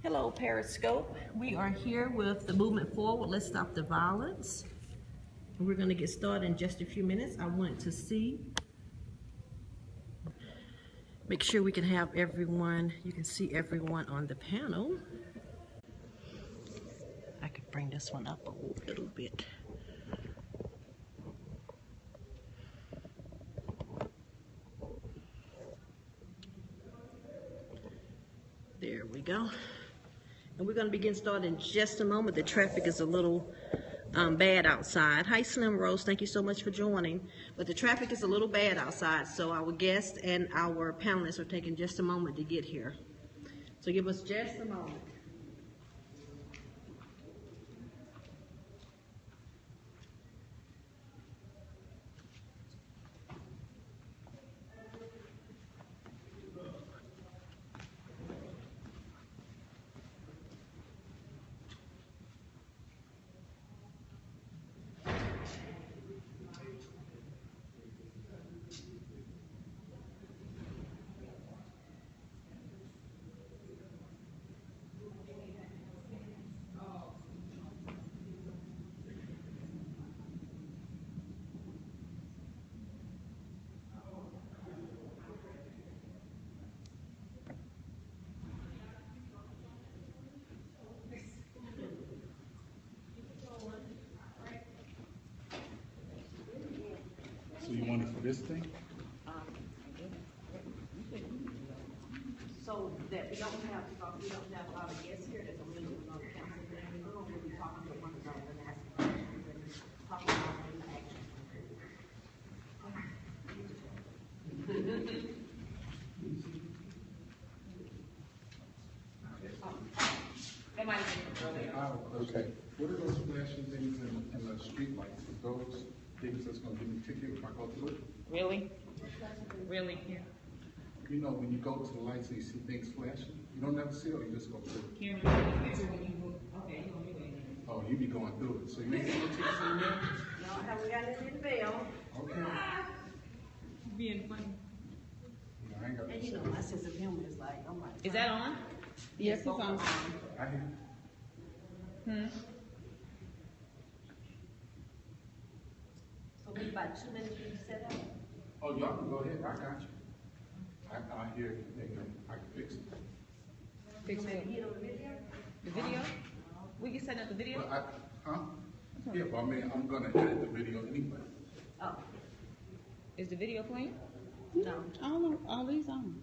Hello, Periscope. We are here with the movement forward. Let's stop the violence. We're going to get started in just a few minutes. I wanted to make sure we can have everyone, you can see everyone on the panel. I could bring this one up a little bit. There we go. And we're going to begin starting in just a moment. The traffic is a little bad outside. Hi, Slim Rose. Thank you so much for joining. But the traffic is a little bad outside, so our guests and our panelists are taking just a moment to get here. So give us just a moment. So you want it for this thing? So that we don't have a lot of guests here, there's a little bit of council thing. We're going to be talking to one another and asking questions and talking about the action. Okay. What are those flashing things in the street lights? Are those things that's going to give me a ticket if I go through it? Really? Really? Yeah. You know, when you go to the lights and you see things flashing, you don't ever see it, or you just go through it? Oh, you be going through it. So you ain't got no tickets in there? No, haven't got it in the bill. Okay. Being funny. No, I ain't got no And you know, tickets. my sense of humor is like, oh my God. Is that on? Yes, it's on. I hear. So we about 2 minutes to set up. Oh, y'all can go ahead. I got you. I hear it. I can fix it. Fix what? The video? We can set up the video? But yeah, but I mean, I'm going to edit the video anyway. Oh, Is the video playing? no. I don't know, all these on.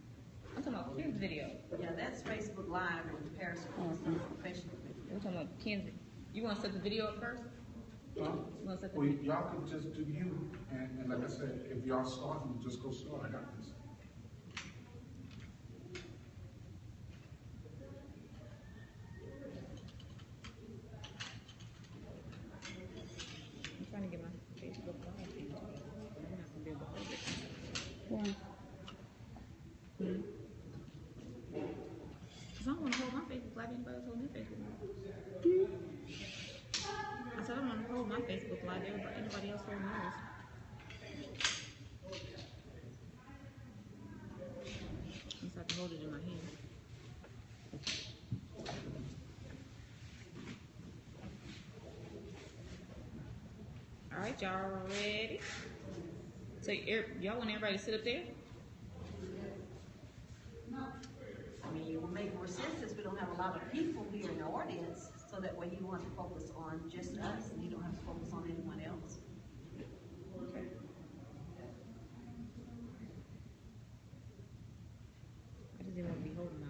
I'm talking about Ken's video. Yeah, that's Facebook Live and Periscope. Professional video. We're talking about Ken's. You want to set the video up first? Huh? You want to set the Well, video? y'all can just do you, and like I said, if y'all start, you just go start. I got this. I'm trying to get my Facebook Live feed. I'm not going to be able to hold it. Why? Because I don't want to hold my Facebook Live. Anybody else holding their Facebook Live? I said I don't want to hold my Facebook Live. Anybody else holding theirs? I just have to hold it in my hand. All right, y'all ready? So y'all want everybody to sit up there? I mean, it will make more sense since we don't have a lot of people here in the audience, so that way you want to focus on just us and you don't have to focus on anyone else. Okay. I just didn't want to be holding my.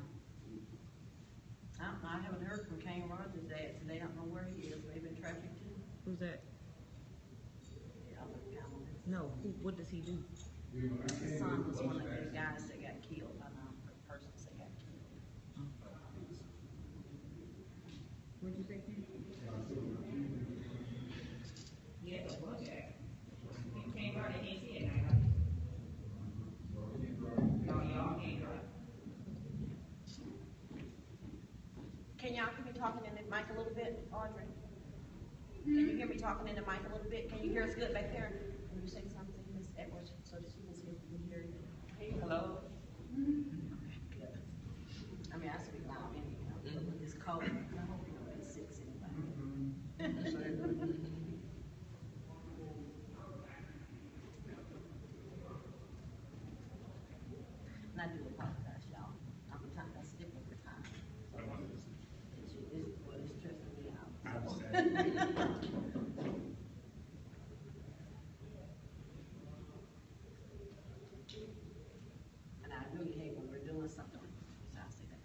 I haven't heard from Kayl today. I don't know where he is. Maybe in traffic too. Who's that? No. What does he do? His son was one of the guys that got killed. I know the persons that got killed. What'd you say, Ken? Yeah, okay. You can't ride it, can't see it now. No, y'all can't ride. Can y'all hear me talking in the mic a little bit, Audrey? Can you hear me talking in the mic a little bit? Can you hear us good back there? Can you say something, Miss Edwards, so that she can see if we can hear you? Hello? Okay, good. I mean, I speak loud anyhow. And I do apologize, y'all. I'm trying to stick with the time. It's stressing me out. I understand. And I really hate when we're doing something. So I'll say that,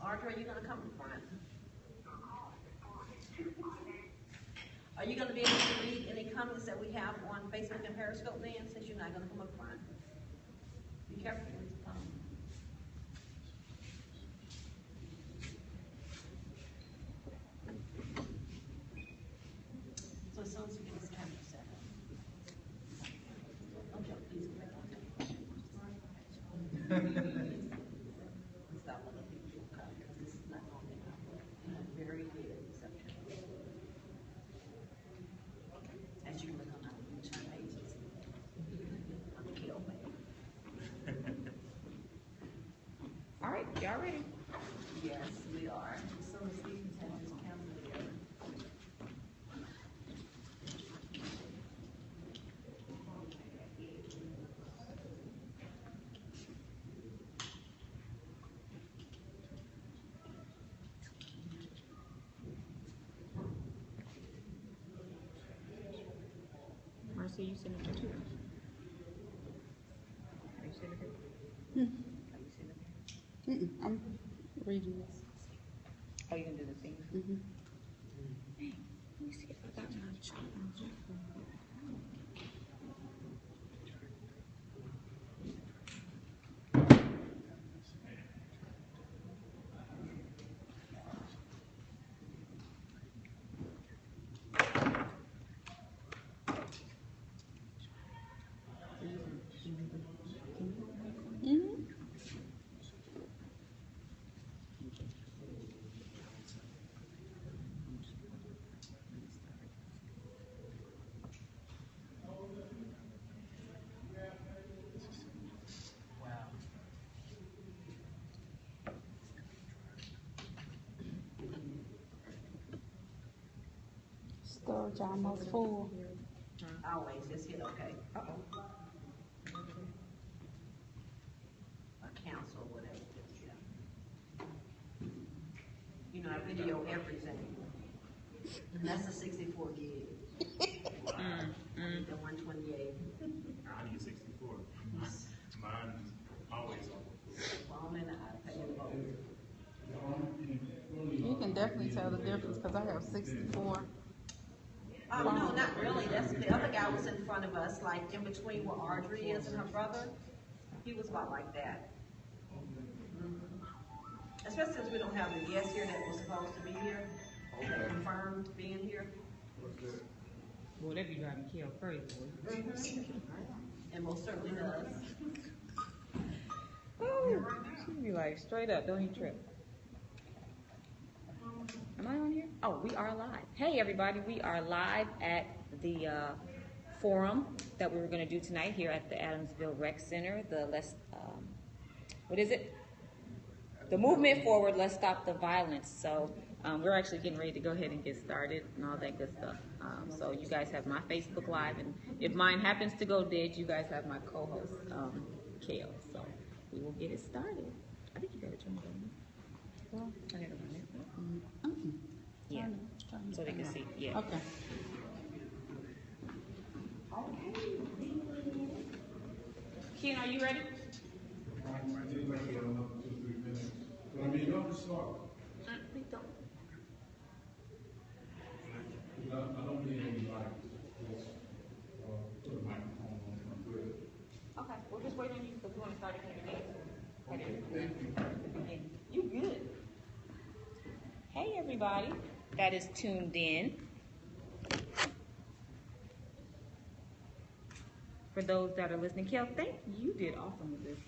Audrey, are you gonna come in front? Are you gonna be able to read any comments that we have on Facebook and Periscope then, since you're not gonna come up front? Be careful when you come. So as soon as you get this camera set up. Okay, please go back on time. Stop other people from coming, because this is not going to be a very good reception. As you look on our YouTube pages, I'm Kaylmay. All right, y'all ready? Yes, we are. As soon as Stephen has his camera together. Marcia, you send it to two. Are you sending it? Hmm. Are you sending it? I'm reading this. Oh, you can do the thing. Mm-hmm. Hey, let me see if I got my charger. Mm-hmm. Storage almost full. Always, just hit okay. Uh-oh. Accounts or whatever it is, yeah. You know, I video everything. And that's a 64 gig. I need the 128. I need 64. Mine's always on. Phone and iPad both. You can definitely tell the difference because I have 64. Oh, no, not really. That's, the other guy was in front of us, like in between where Audrey is and her brother. He was about like that. Especially since we don't have the guest here that was supposed to be here, that confirmed being here. Well, that be driving Kayl crazy, boy. And most certainly does. Oh, she be like, straight up, don't even trip. Am I on here? Oh, we are live. Hey, everybody, we are live at the forum that we were going to do tonight here at the Adamsville Rec Center. What is it? The movement forward, let's stop the violence. So we're actually getting ready to go ahead and get started and all that good stuff. So you guys have my Facebook Live, and if mine happens to go dead, you guys have my co-host, Kayl. So we will get it started. I think you got to turn it on. Well, turn it on. Yeah, so they can see. Yeah. Okay. Ken, are you ready? I did like it another 2-3 minutes. But I mean, y'all can start. We don't. I don't need any lights. Just, put a microphone on and I'm good. Okay, we'll just wait on you because we want to start at the beginning. Okay, thank you. You good. Hey, everybody that is tuned in. For those that are listening, Kayl, thank you. You did awesome with this.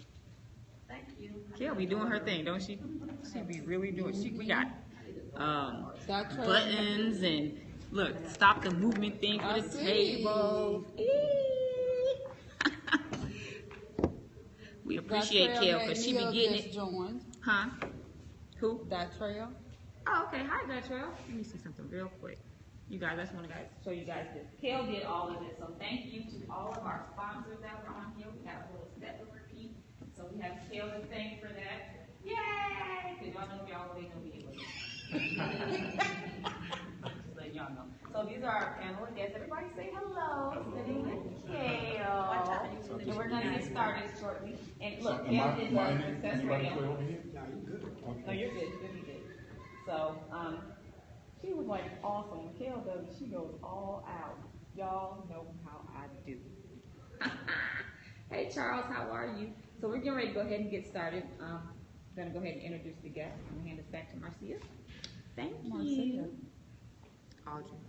Thank you. Kayl be doing her thing, don't she? She be really doing. We got That buttons and Look, stop the movement thing for I the see. table. We appreciate Kayl because she be getting it. Joined. Huh? Who? Datrell. Oh, okay. Hi, Datrell. Let me see something real quick. You guys, I just want to show you guys this. Kayl did all of this, so thank you to all of our sponsors that were on here. We have a little step of repeat, so we have Kayl to thank for that. Yay! Because y'all know y'all always know me. Just letting y'all know. So these are our panel guests. Everybody say hello. Sitting with Kayl. And we're going to get started shortly. And look, Kayl did the success Anybody radio. play over here? No, you're good. You're good. So, she was like awesome. Kayl does, she goes all out. Y'all know how I do. Hey Charles, how are you? So we're getting ready to go ahead and get started. I'm gonna go ahead and introduce the guest. I'm gonna hand this back to Marcia. Thank you. Audrey.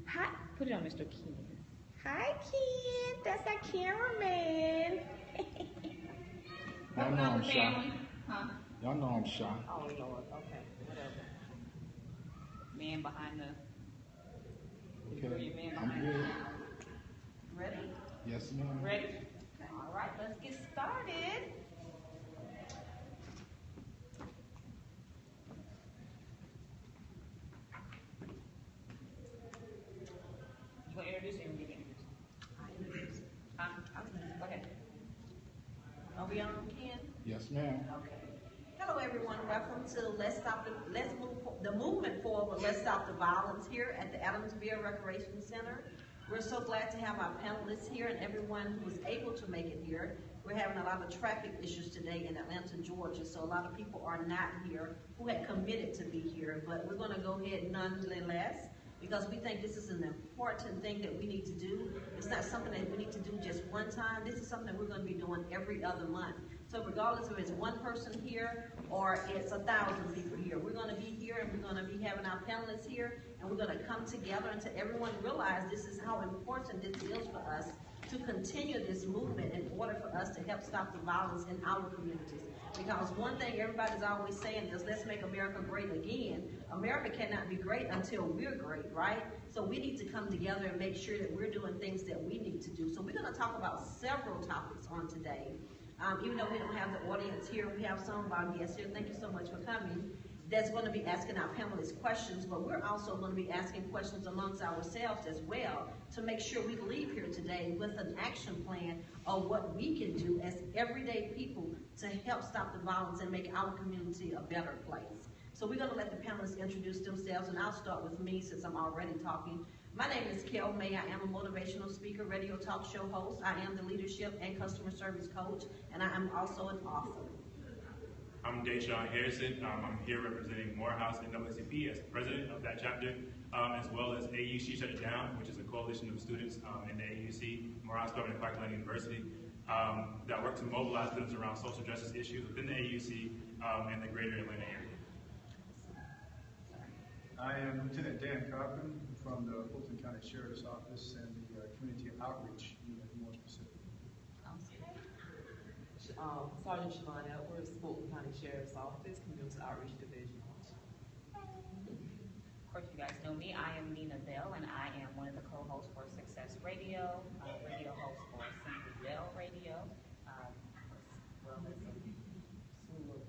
Hi, put it on Mr. Ken. Hi Ken, that's our cameraman. Y'all know I'm shy. Huh? Y'all know I'm shy. Oh Lord, okay, whatever. Man behind the. Your Okay, man I'm behind good. the. Ready? Yes, ma'am. Ready? All right, let's get started. You want to introduce or you want me to introduce? Huh? Go ahead. Are we on, Ken? Yes, ma'am. Okay. Hello, everyone. Welcome to Let's Move the movement forward. Let's stop the violence here at the Adamsville Recreation Center. We're so glad to have our panelists here and everyone who was able to make it here. We're having a lot of traffic issues today in Atlanta, Georgia, so a lot of people are not here who had committed to be here. But we're going to go ahead nonetheless, because we think this is an important thing that we need to do. It's not something that we need to do just one time. This is something we're going to be doing every other month. So regardless if it's one person here or it's 1,000 people here, we're going to be here and we're going to be having our panelists here, and we're going to come together until everyone realizes this is how important this is for us to continue this movement in order for us to help stop the violence in our communities. Because one thing everybody's always saying is, let's make America great again. America cannot be great until we're great, right? So we need to come together and make sure that we're doing things that we need to do. So we're going to talk about several topics on today. Even though we don't have the audience here, we have some of our guests here. Thank you so much for coming. That's going to be asking our panelists questions, but we're also going to be asking questions amongst ourselves as well to make sure we leave here today with an action plan of what we can do as everyday people to help stop the violence and make our community a better place. So we're going to let the panelists introduce themselves, and I'll start with me since I'm already talking. My name is Kaylmay. I am a motivational speaker, radio talk show host. I am the leadership and customer service coach, and I am also an author. I'm Deshaun Harrison. I'm here representing Morehouse NAACP as president of that chapter, as well as AUC Shut It Down, which is a coalition of students in the AUC, Morehouse Government Clark University, that work to mobilize students around social justice issues within the AUC and the greater Atlanta area. I am Lieutenant Dan Cochran from the Fulton County Sheriff's Office and the Community Outreach Unit, more specifically. Sergeant Siobhan Edwards, Fulton County Sheriff's Office, Community Outreach Division. Of course, you guys know me. I am Nina Bell, and I am one of the co-hosts for Success Radio, radio host for Simply Bell Radio, as well as a slew of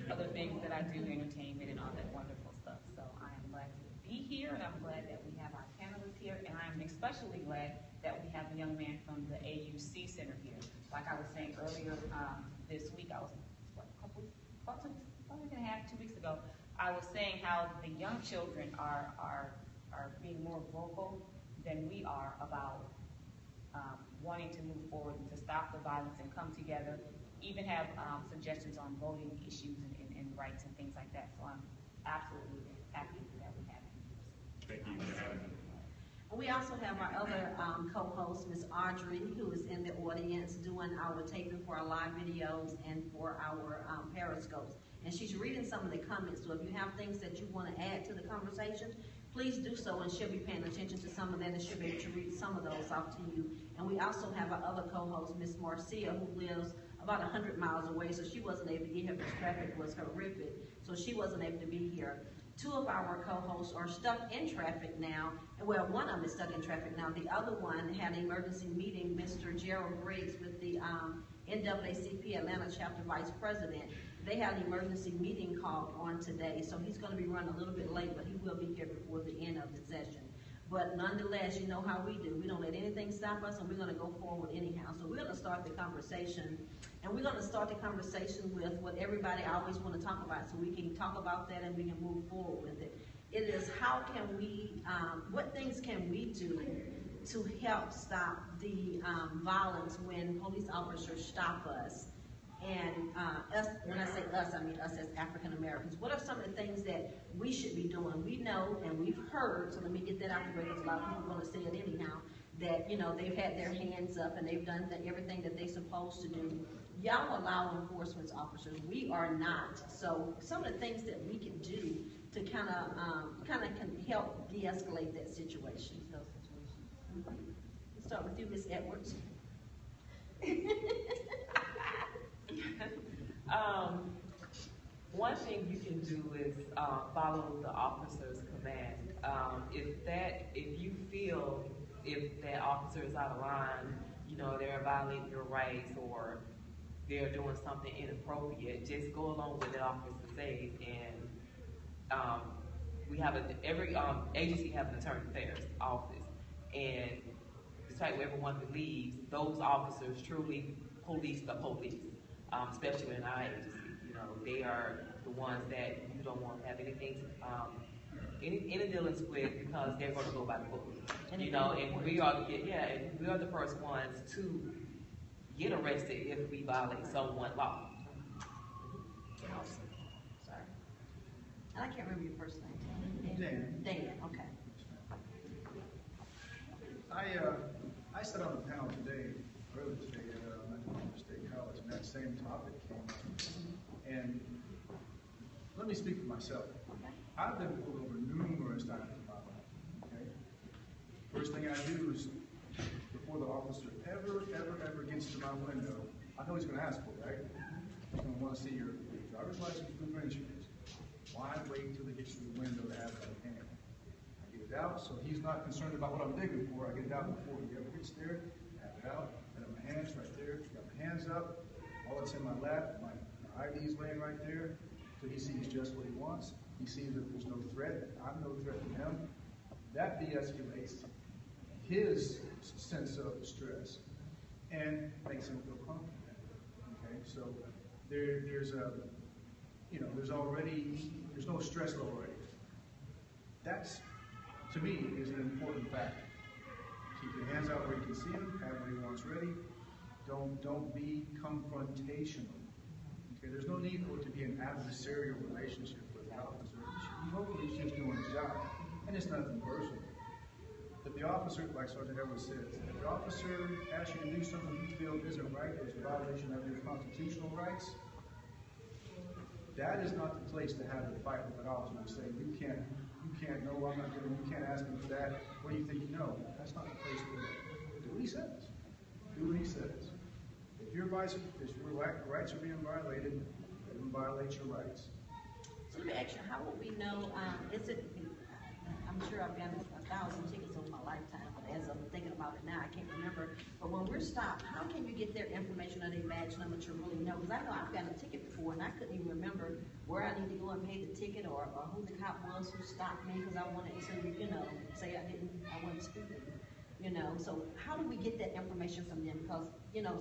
other things that I do, entertainment and all that wonderful stuff. So I am glad to be here, and I'm glad that we have our panelists here, and I'm especially glad that we have a young man from the AUC Center here. Like I was saying earlier this week, I was, about a week and a half, 2 weeks ago, I was saying how the young children are being more vocal than we are about wanting to move forward and to stop the violence and come together, even have suggestions on voting issues and rights and things like that. So I'm absolutely happy that we have you. Thank you for having me. We also have our other co-host, Ms. Audrey, who is in the audience doing our taping for our live videos and for our periscopes. And she's reading some of the comments, so if you have things that you want to add to the conversation, please do so, and she'll be paying attention to some of that, and she'll be able to read some of those off to you. And we also have our other co-host, Ms. Marcia, who lives about 100 miles away, so she wasn't able to get here because traffic was horrific, so she wasn't able to be here. Two of our co-hosts are stuck in traffic now. Well, one of them is stuck in traffic now. The other one had an emergency meeting, Mr. Gerald Briggs with the NAACP Atlanta Chapter Vice President. They had an emergency meeting called on today, so he's going to be running a little bit late, but he will be here before the end of the session. But nonetheless, you know how we do. We don't let anything stop us, and we're going to go forward anyhow. So we're going to start the conversation, and we're going to start the conversation with what everybody always want to talk about, so we can talk about that and we can move forward with it. It is how can we, what things can we do to help stop the violence when police officers stop us? And us, when I say us, I mean us as African Americans. What are some of the things that we should be doing? We know and we've heard, so let me get that out the way because a lot of people are going to say it anyhow, that, you know, they've had their hands up and they've done everything that they're supposed to do. Y'all are law enforcement officers. We are not. So some of the things that we can do to kind of can help de-escalate that situation. Let's start with you, Ms. Edwards. One thing you can do is follow the officer's command. If you feel if that officer is out of line, you know, they're violating your rights or they're doing something inappropriate, just go along with the officer says. And we have every agency have an attorney affairs office, and despite where everyone believes, those officers truly police the police, especially in our agency. You know, they are the ones that you don't want to have anything, any dealings with because they're going to go by the book. You know, and we are the first ones to get arrested if we violate someone's law. Sorry. And I can't remember your first name. Dan, okay. I sat on a panel earlier today at Metropolitan State College, and that same topic came up. And let me speak for myself. I've been pulled over numerous times in my life. Okay. First thing I do is, before the officer ever gets to my window, I know he's going to ask for it, right? He's going to want to see your driver's license, proof of insurance. Why wait till he gets to the window to have it in hand? I get it out, so he's not concerned about what I'm digging for. I get it out before he ever gets there. Have it out. I have my hands right there. Got my hands up. All that's in my lap. My ID is laying right there. So he sees just what he wants. He sees that there's no threat. I'm no threat to him. That de-escalates his sense of stress and makes him feel comfortable. Okay, so there's no stress level right here. That's, to me, is an important factor. Keep your hands out where you can see him, have what he wants ready. Don't be confrontational. Okay, there's no need for it to be an adversarial relationship with the officer. Hopefully he's just doing his job, and it's nothing personal. If the officer, like Sergeant Edwards said, if the officer asks you to do something you feel isn't right, or is a violation of your constitutional rights, that is not the place to have a fight with an officer and say, you can't, no, I'm not doing, you can't ask me for that. What do you think you know? That's not the place to do what he says. Do what he says. If your rights are being violated, let them violate your rights. So let me ask you, how will we know, I'm sure I've gotten 1,000 tickets over my lifetime, but as I'm thinking about it now, I can't remember. But when we're stopped, how can you get their information or their badge number to really know? Because I know I've gotten a ticket before, and I couldn't even remember where I need to go and pay the ticket or who the cop was who stopped me because I wanted to, say I wasn't speeding. So how do we get that information from them? Because,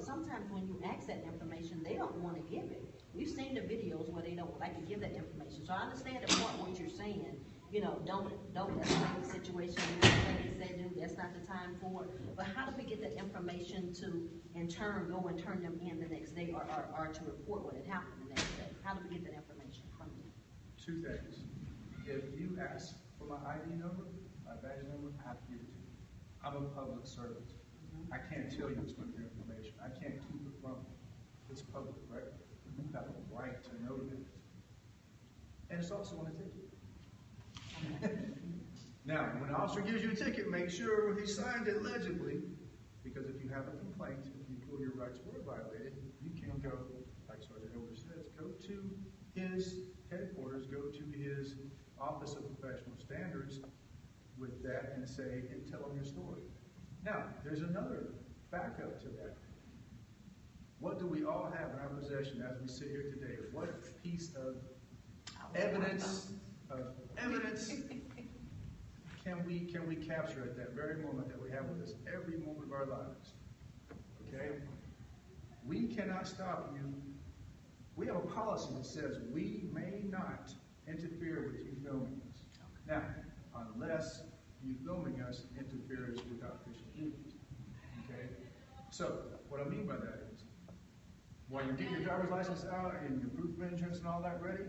sometimes when you ask that information, they don't want to give it. We've seen the videos where they don't like to give that information. So I understand the point what you're saying. Don't escalate the situation. Things they do, that's not the time for it. But how do we get that information to, in turn, go and turn them in the next day or to report what had happened the next day? How do we get that information from them? Two things. If you ask for my ID number, my badge number, I have to give it to you. I'm a public servant. I can't tell you what's going to be information. I can't keep it from you. It's public record. You have a right to know that. And it's also on a ticket. Now, when an officer gives you a ticket, make sure he signed it legibly, because if you have a complaint, if you feel your rights were violated, you can him go, like Sergeant Edwards says, go to his headquarters, go to his Office of Professional Standards with that and say, and tell him your story. Now, there's another backup to that. What do we all have in our possession as we sit here today? What piece of evidence can we capture at that very moment that we have with us every moment of our lives? Okay? We cannot stop you. We have a policy that says we may not interfere with you filming us. Now, unless you filming us interferes with our official duties. Okay? So, what I mean by that is, while you're getting your driver's license out and your proof of insurance and all that ready,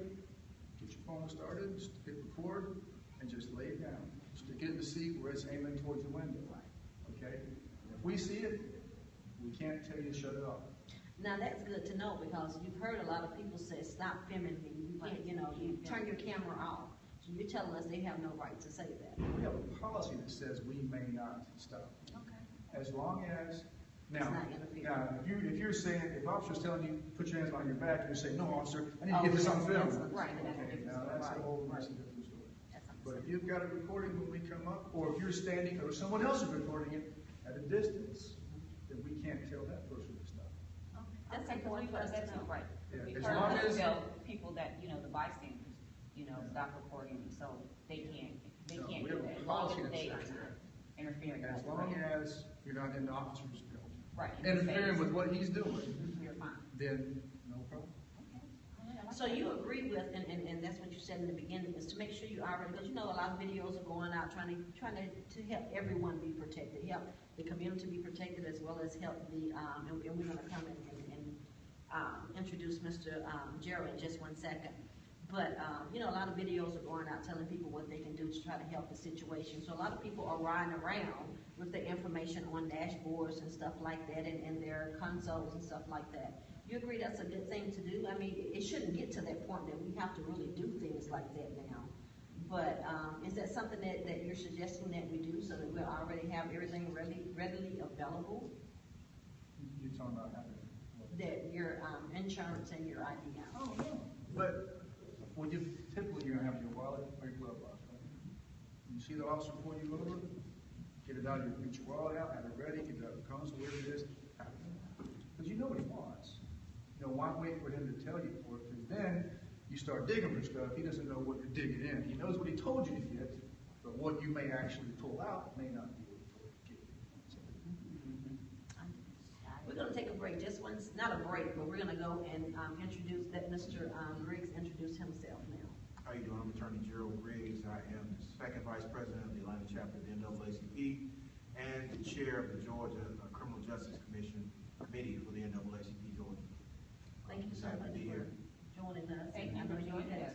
get your phone started, just hit record, and just lay it down. Stick it in the seat where it's aiming towards the window. Okay? If we see it, we can't tell you to shut it off. Now that's good to know because you've heard a lot of people say, stop filming me. You can't, you turn your camera off. So you're telling us they have no right to say that. We have a policy that says we may not stop. Okay. As long as, now, It's not if you're saying, if officer's telling you, put your hands on your back, and you're saying, no officer, I need to get this on film. Right. Okay, now that's a whole different story. But if you've got it recording when we come up, or if you're standing, or someone else is recording it at a distance, then we can't tell that person to stop. That's important for us to know, right? Yeah, We've as heard long us as- tell people that, the bystanders, stop recording, so they can't No, we do have a that. As long policy as that they says are not that. interfering. As long as you're not in the officer's film, Right. interfering with what he's doing, You're fine. then no problem. So you agree with, and that's what you said in the beginning, is to make sure you already, because a lot of videos are going out trying to help everyone be protected, help the community be protected as well as help the, and we're going to come and introduce Mr. Gerald in just 1 second. But, a lot of videos are going out telling people what they can do to try to help the situation. So a lot of people are riding around with the information on dashboards and stuff like that and their consoles and stuff like that. You agree that's a good thing to do? I mean, it shouldn't get to that point that we have to really do things like that now. But is that something that you're suggesting that we do so that we'll already have everything readily available? You're talking about having. That your insurance and your ID out? Oh, no. But typically you're gonna have your wallet or your glove box, right? You see the officer before you move over, get it out, get your wallet out, have it ready, get it out of the console, wherever it is, because you know what he wants. Why wait for him to tell you for it? Because then you start digging for stuff, he doesn't know what you're digging in. He knows what he told you to get, but what you may actually pull out may not be what he told you to get. We're going to take a break. Just one, not a break, but we're going to go and let Mr. Riggs introduce himself now. How you doing? I'm Attorney Gerald Riggs. I am the second vice president of the Atlanta chapter of the NAACP and the chair of the Georgia Criminal Justice Commission Committee for the NAACP Georgia. Thank you so much for joining us. Thank you I know for joining us.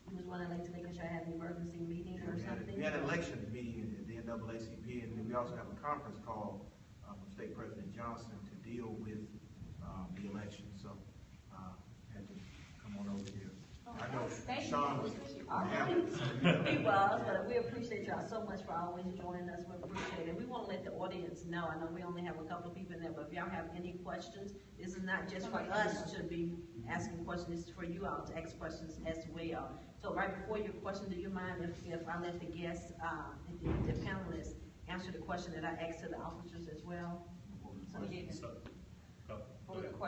You was running late today because you had an emergency meeting or something? We had an election meeting at the NAACP, and then we also have a conference call from State President Johnson to deal with the election. So had to come on over here. I know Sean was He was, but we appreciate y'all so much for always joining us. We appreciate it. We want to let the audience know. I know we only have a couple of people in there, but if y'all have any questions, this is not just for us to be asking questions. It's for you all to ask questions as well. So right before your question, do you mind if I let the guests, the panelists, answer the question that I asked to the officers as well?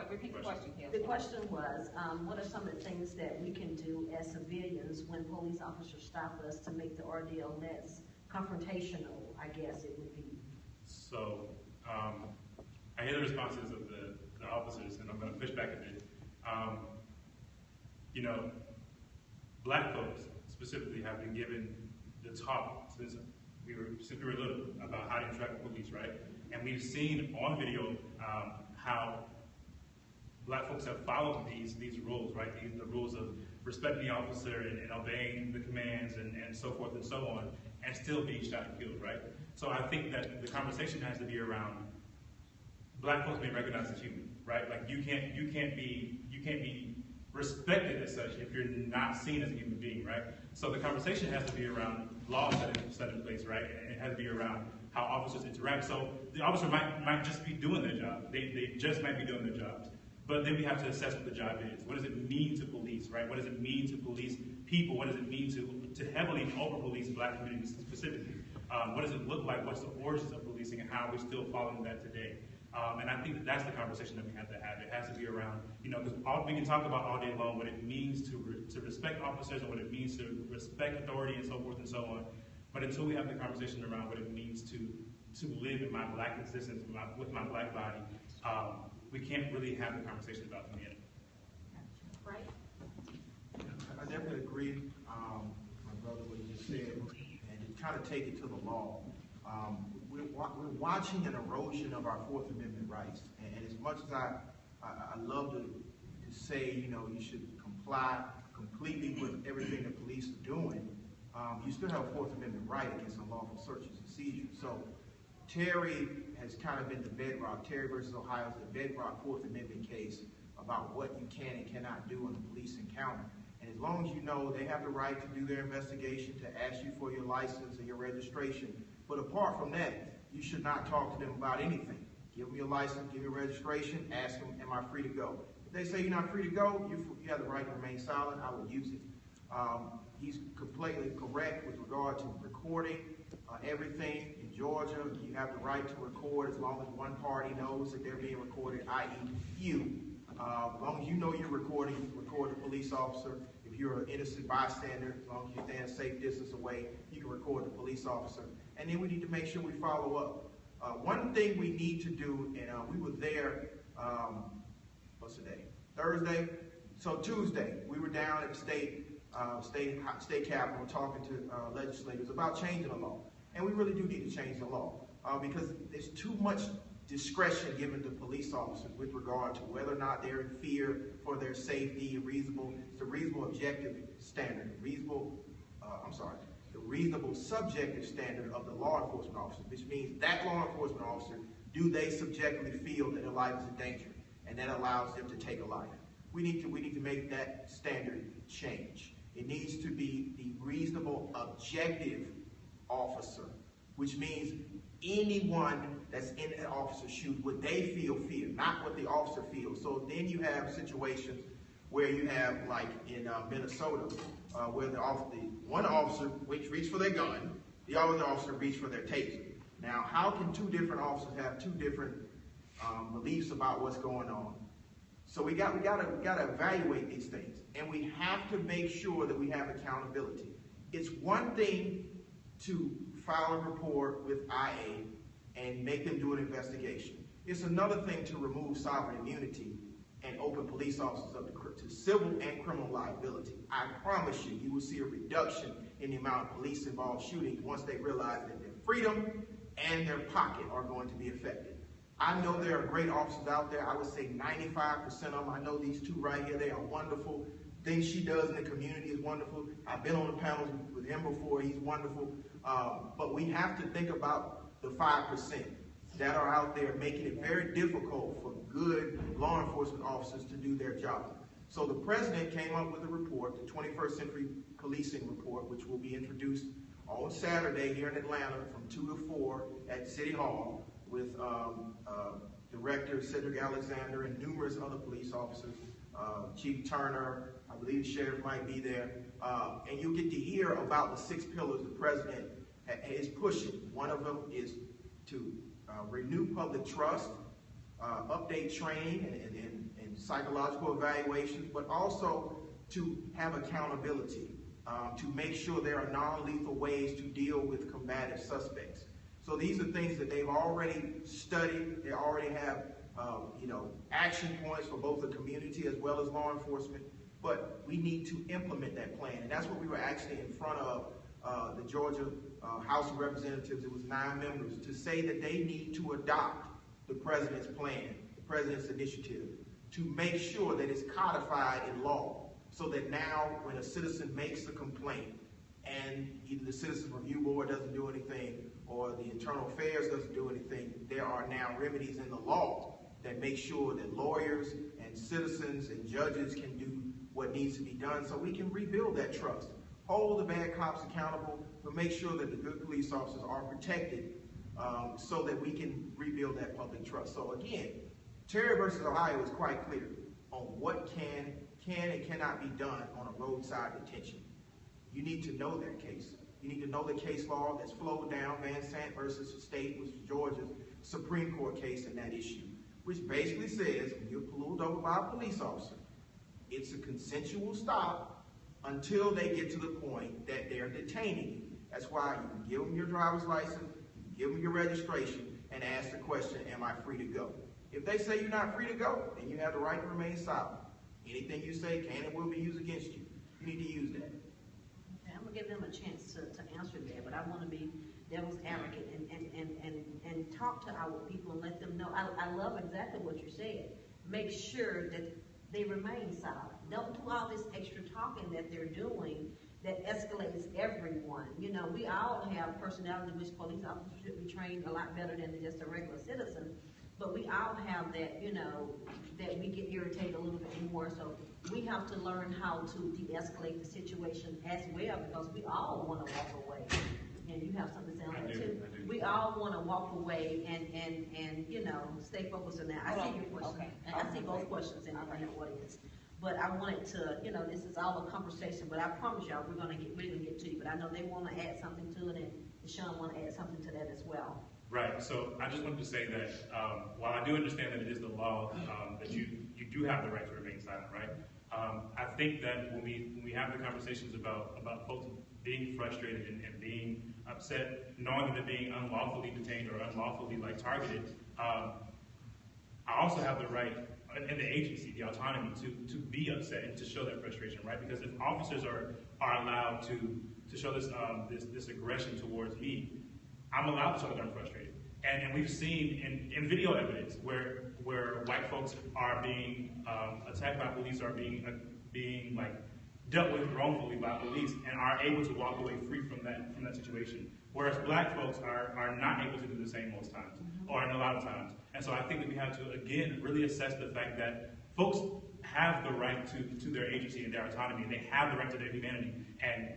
Repeat the question, Kayl. The question was, what are some of the things that we can do as civilians when police officers stop us to make the ordeal less confrontational, I guess it would be? So, I hear the responses of the officers, and I'm going to push back a bit. Black folks specifically have been given the talk since we were little about how to interact with police, right? And we've seen on video how Black folks have followed these rules, right? The rules of respecting the officer and obeying the commands and so forth and so on, and still being shot and killed, right? So I think that the conversation has to be around Black folks being recognized as human, right? Like you can't be respected as such if you're not seen as a human being, right? So the conversation has to be around laws that are set in place, right? And it has to be around how officers interact. So the officer might just be doing their job. They just might be doing their jobs. But then we have to assess what the job is. What does it mean to police, right? What does it mean to police people? What does it mean to heavily over-police black communities specifically? What does it look like? What's the origins of policing, and how are we still following that today? And I think that's the conversation that we have to have. It has to be around, because we can talk about all day long what it means to respect officers and what it means to respect authority and so forth and so on. But until we have the conversation around what it means to live in my black existence with my black body, we can't really have the conversation about humanity. Right? I definitely agree, my brother, what he just said, and to kind of take it to the law. We're watching an erosion of our Fourth Amendment rights, and as much as I love to say, you should comply completely with everything the police are doing, you still have a Fourth Amendment right against unlawful searches and seizures. So Terry has kind of been the bedrock. Terry versus Ohio is the bedrock Fourth Amendment case about what you can and cannot do in a police encounter. And as long as you know they have the right to do their investigation, to ask you for your license and your registration. But apart from that, you should not talk to them about anything. Give them your license, give them your registration, ask them, am I free to go? If they say you're not free to go, you have the right to remain silent. I would use it. He's completely correct with regard to recording everything. In Georgia, you have the right to record as long as one party knows that they're being recorded, i.e. you. As long as you know you're recording, you can record the police officer. If you're an innocent bystander, as long as you stand a safe distance away, you can record the police officer. And then we need to make sure we follow up. One thing we need to do, and we were there, what's the day? Thursday? So Tuesday, we were down at the state capitol talking to legislators about changing the law. And we really do need to change the law because there's too much discretion given to police officers with regard to whether or not they're in fear for their safety. It's a reasonable objective standard, the reasonable subjective standard of the law enforcement officer, which means that law enforcement officer, do they subjectively feel that their life is in danger, and that allows them to take a life. We need to make that standard change. It needs to be the reasonable objective officer, which means anyone that's in an officer's shoes, would they feel fear, not what the officer feels. So then you have situations where you have, like in Minnesota, where one officer reached for their gun, the other officer reached for their taser. Now, how can two different officers have two different beliefs about what's going on? So we got to evaluate these things, and we have to make sure that we have accountability. It's one thing to file a report with IA and make them do an investigation. It's another thing to remove sovereign immunity and open police officers up to civil and criminal liability. I promise you, you will see a reduction in the amount of police-involved shootings once they realize that their freedom and their pocket are going to be affected. I know there are great officers out there. I would say 95% of them. I know these two right here. They are wonderful. Things she does in the community is wonderful. I've been on the panels with him before. He's wonderful. But we have to think about the 5% that are out there making it very difficult for good law enforcement officers to do their job. So the president came up with a report, the 21st Century Policing Report, which will be introduced on Saturday here in Atlanta from 2 to 4 at City Hall with Director Cedric Alexander and numerous other police officers, Chief Turner, I believe the sheriff might be there, and you'll get to hear about the 6 pillars the president is pushing. One of them is to renew public trust, update training and psychological evaluations, but also to have accountability, to make sure there are non-lethal ways to deal with combative suspects. So these are things that they've already studied. They already have action points for both the community as well as law enforcement, but we need to implement that plan. And that's what we were actually in front of the Georgia House of Representatives. It was 9 members to say that they need to adopt the president's plan, the president's initiative, to make sure that it's codified in law, so that now when a citizen makes a complaint and either the Citizens Review Board doesn't do anything or the Internal Affairs doesn't do anything, there are now remedies in the law that make sure that lawyers and citizens and judges can do what needs to be done so we can rebuild that trust. Hold the bad cops accountable, but make sure that the good police officers are protected so that we can rebuild that public trust. So again, Terry versus Ohio is quite clear on what can and cannot be done on a roadside detention. You need to know that case. You need to know the case law that's flowed down, Van Sant versus State, which is Georgia's Supreme Court case in that issue, which basically says when you're pulled over by a police officer, it's a consensual stop until they get to the point that they're detaining you. That's why you can give them your driver's license, you can give them your registration, and ask the question, am I free to go? If they say you're not free to go, then you have the right to remain silent. Anything you say can and will be used against you. You need to use that. Okay, I'm gonna give them a chance to answer that, but I want to be devil's advocate and talk to our people and let them know. I love exactly what you said. Make sure that they remain silent. Don't do all this extra talking that they're doing that escalates everyone. You know, we all have personality, which police officers should be trained a lot better than just a regular citizen. But we all have that, you know, that we get irritated a little bit more. So we have to learn how to de-escalate the situation as well, because we all want to walk away. And you have something to say on that too. We all want to walk away and you know, stay focused on that. I see your question. Okay. And I see both questions in the audience. But I wanted to, you know, this is all a conversation, but I promise y'all we're gonna get to you. But I know they want to add something to it, and Sean want to add something to that as well. Right, so I just wanted to say that while I do understand that it is the law, that you do have the right to remain silent, right? I think that when we have the conversations about folks being frustrated and being upset, knowing that they're being unlawfully detained or unlawfully targeted, I also have the right and the agency, the autonomy to be upset and to show that frustration, right? Because if officers are allowed to show this aggression towards me, I'm allowed to show that I'm frustrated. And we've seen in video evidence where white folks are being attacked by police, are being dealt with wrongfully by police, and are able to walk away free from that situation. Whereas black folks are not able to do the same most times, or in a lot of times. And so I think that we have to, again, really assess the fact that folks have the right to their agency and their autonomy, and they have the right to their humanity. And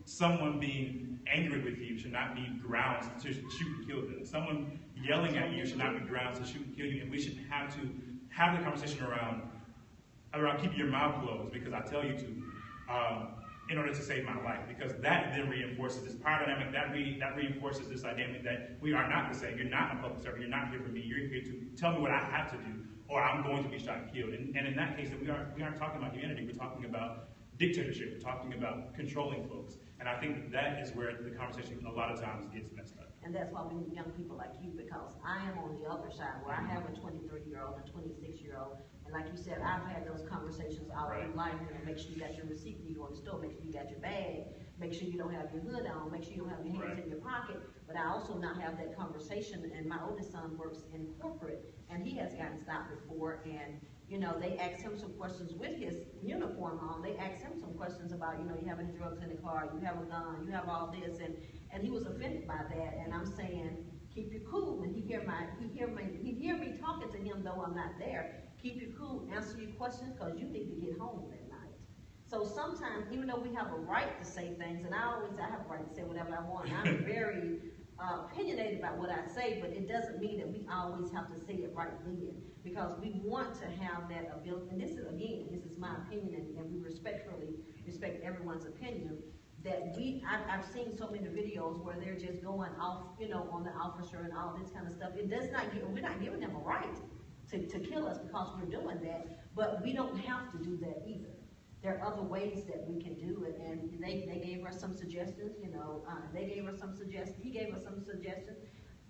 someone being angry with you should not be grounds to shoot and kill them. Someone yelling at you should not be grounds to shoot and kill you. And we should have to have the conversation around keeping your mouth closed because I tell you to, in order to save my life. Because that then reinforces this power dynamic, that reinforces this dynamic that we are not the same. You're not a public servant. You're not here for me. You're here to tell me what I have to do, or I'm going to be shot and killed. And in that case, we aren't talking about humanity. We're talking about dictatorship. We're talking about controlling folks. And I think that is where the conversation a lot of times gets messed up. And that's why we need young people like you, because I am on the other side where I have a 23-year-old, a 26-year-old, and like you said, I've had those conversations all through life. You know, make sure you got your receipt when you go in the store, make sure you got your bag, make sure you don't have your hood on, make sure you don't have your hands in your pocket. But I also not have that conversation, and my oldest son works in corporate, and he has gotten stopped before, and you know, they asked him some questions with his uniform on. They asked him some questions about, you know, you have any drugs in the car, you have a gun, you have all this, and he was offended by that. And I'm saying, keep your cool. And he hear me talking to him though I'm not there. Keep your cool, answer your questions, because you need to get home that night. So sometimes, even though we have a right to say things, and I have a right to say whatever I want. I'm very opinionated about what I say, but it doesn't mean that we always have to say it right then, because we want to have that ability. And this is my opinion, and we respectfully respect everyone's opinion. That I've seen so many videos where they're just going off, you know, on the officer and all this kind of stuff. It does not we're not giving them a right to kill us because we're doing that, but we don't have to do that either. There are other ways that we can do it, and they gave us some suggestions, you know, he gave us some suggestions.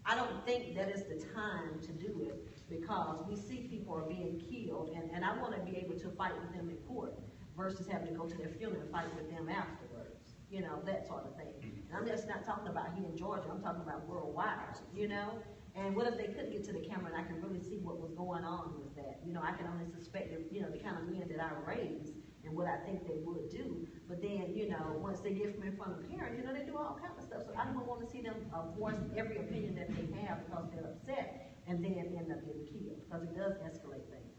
I don't think that is the time to do it, because we see people are being killed, and I want to be able to fight with them in court versus having to go to their funeral and fight with them afterwards, you know, that sort of thing. And I'm just not talking about here in Georgia, I'm talking about worldwide, you know. And what if they couldn't get to the camera and I can really see what was going on with that? You know, I can only suspect, you know, the kind of men that I raised and what I think they would do. But then, you know, once they get from in front of parents, you know, they do all kinds of stuff. So I don't want to see them voice every opinion that they have because they're upset and then end up getting killed, because it does escalate things.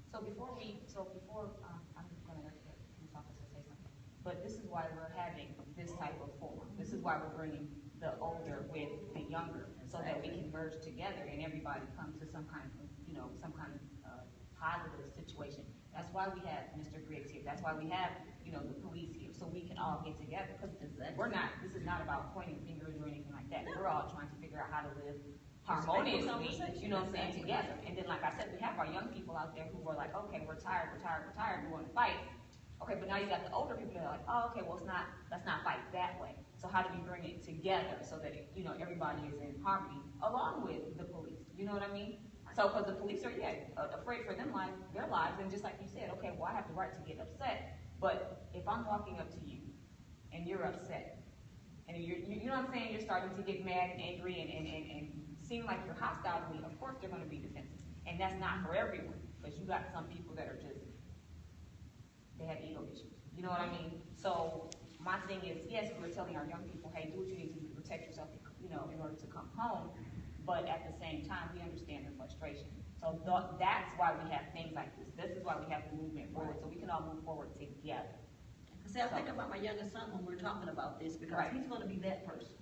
So before I'm going to let the police officer say something, but this is why we're having this type of forum. This is why we're bringing the older with the younger, so that we can merge together and everybody come to some kind of positive situation. That's why we have Mr. Griggs here. That's why we have, you know, the police here, so we can all get together. Because this is not about pointing fingers or anything like that. We're all trying to figure out how to live harmoniously, you know what I'm saying, together. And then, like I said, we have our young people out there who are like, okay, we're tired, we want to fight. Okay, but now you got the older people that are like, oh, okay, well, let's not fight that way. So how do we bring it together so that, you know, everybody is in harmony along with the police? You know what I mean? So, because the police are, afraid for their lives, and just like you said, okay, well, I have the right to get upset, but if I'm walking up to you and you're upset, and you know what I'm saying, you're starting to get mad and angry and seem like you're hostile to me, of course they're going to be defensive. And that's not for everyone, because you got some people that are just, they have ego issues. You know what I mean? So my thing is, yes, we're telling our young people, hey, do what you need to do to protect yourself, you know, in order to come home. But at the same time, we understand the frustration. So that's why we have things like this. This is why we have the movement forward, so we can all move forward together. See, I think about my youngest son when we're talking about this, because he's going to be that person.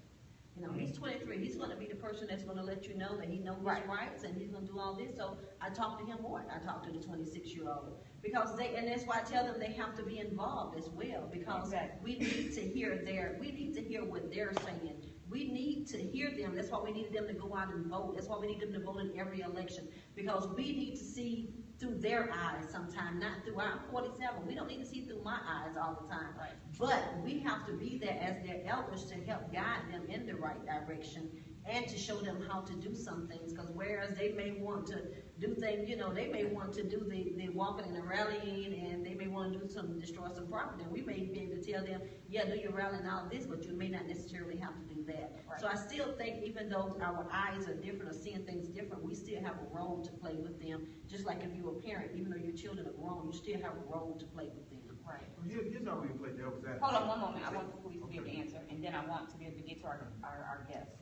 You know, he's 23. He's going to be the person that's going to let you know that he knows his rights, and he's going to do all this. So I talk to him more than I talk to the 26-year-old, because and that's why I tell them they have to be involved as well, because we need to hear what they're saying. We need to hear them. That's why we needed them to go out and vote. That's why we need them to vote in every election, because we need to see through their eyes sometimes, not through our 47. We don't need to see through my eyes all the time. But we have to be there as their elders to help guide them in the right direction and to show them how to do some things. Because whereas they may want to do things, you know, they may want to do the walking and the rallying, and they may want to destroy some property. And we may be able to tell them, yeah, do your rally and all of this, but you may not necessarily have to do that. So I still think, even though our eyes are different or seeing things different, we still have a role to play with them. Just like if you're a parent, even though your children are grown, you still have a role to play with them. Well, here's how we play devil's advocate. Hold on one moment. I want the police to be able to answer, and then I want to be able to get to our guests.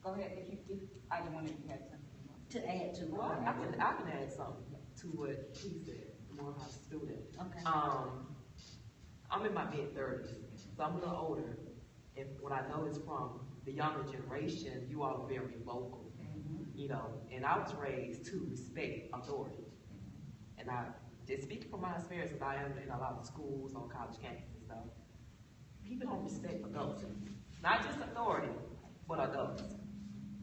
Go ahead. If either one of you had something To add to Well, I can add something to what he said, Morehouse student. Okay. I'm in my mid-30s, so I'm a little older, and what I know is from the younger generation, you all are very vocal, you know, and I was raised to respect authority. And I just speaking from my experience, as I am in a lot of schools on college campuses and stuff, people don't respect adults. Not just authority, but adults.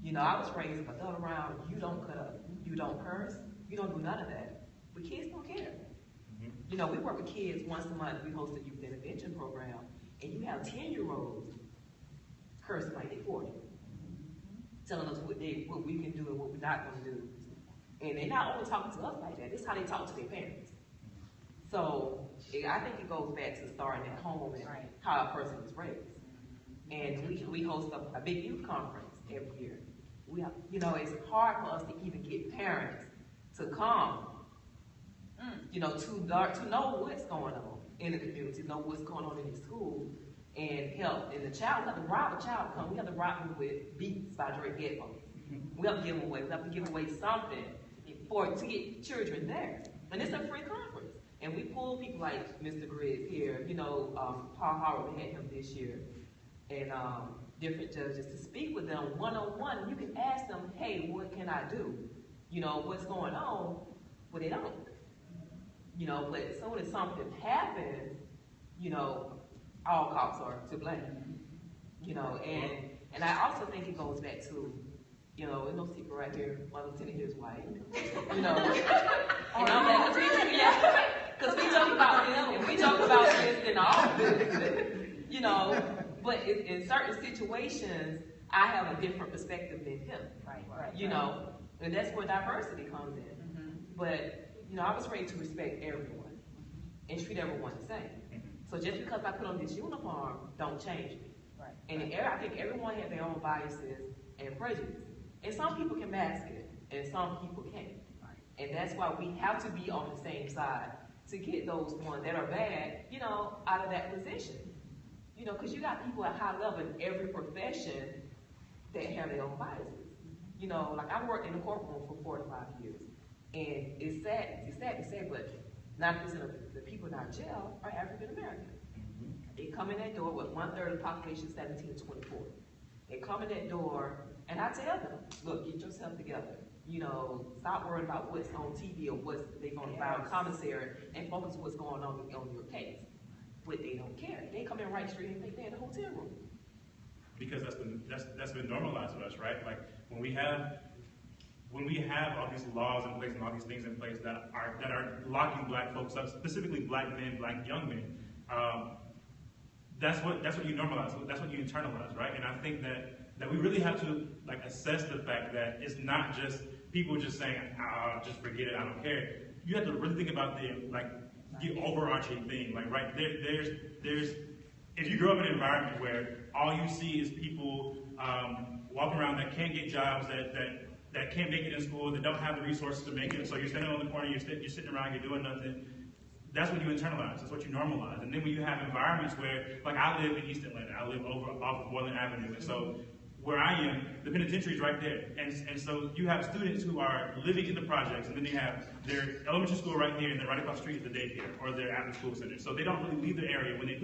You know, I was raised with adult around, you don't cut up, you don't curse, you don't do none of that. But kids don't care. You know, we work with kids once a month. We host a youth intervention program, and you have 10-year-olds cursing like they're 40, telling us what we can do and what we're not going to do. And they're not only talking to us like that, this is how they talk to their parents. So I think it goes back to starting at home and how a person is raised. And we host a big youth conference every year. You know, it's hard for us to even get parents to come, you know, to know what's going on in the community, know what's going on in the school, and help. And the child, we have to rob a child come. We have to rob them with Beats by Drake headphones. We have to give them away. We have to give away something to get children there. And it's a free conference. And we pull people like Mr. Griggs here, you know, Paul Howard, we had him this year, and different judges to speak with them one-on-one. You can ask them, hey, what can I do? You know, what's going on? Well, they don't. You know, but as soon as something happens, you know, all cops are to blame. You know, and I also think it goes back to, you know, there's no secret right here, my lieutenant here is white. You know, and I'm like, yeah, because we joke about this, and we joke about this in the office, you know, but in certain situations, I have a different perspective than him, you know, and that's where diversity comes in. But, you know, I was raised to respect everyone and treat everyone the same. So just because I put on this uniform, don't change me. And I think everyone has their own biases and prejudices. And some people can mask it, and some people can't. And that's why we have to be on the same side to get those ones that are bad, you know, out of that position. You know, because you got people at high level in every profession that have their own biases. You know, like I worked in the courtroom for 4 to 5 years. And it's sad to say, but 90% of the people in our jail are African American. They come in that door with 1/3 of the population 17 to 24. They come in that door, and I tell them, look, get yourself together. You know, stop worrying about what's on TV or what's they going to buy on commissary and focus what's going on your case. But they don't care. They come in right straight and think they're in the hotel room. Because that's been normalized with us, right? Like when we have all these laws in place and all these things in place that are locking black folks up, specifically black men, black young men, that's what you normalize. That's what you internalize, right? And I think that we really have to like assess the fact that it's not just people just saying, just forget it, I don't care. You have to really think about the overarching thing. Like right there's if you grow up in an environment where all you see is people walking around that can't get jobs, that can't make it in school, that don't have the resources to make it, so you're standing on the corner, you're sitting around, you're doing nothing. That's what you internalize. That's what you normalize. And then when you have environments where, like I live in East Atlanta, I live off of Moreland Avenue, and so where I am, the penitentiary is right there. And so you have students who are living in the projects, and then they have their elementary school right here, and then right across the street is the daycare or their after-school center. So they don't really leave the area. When they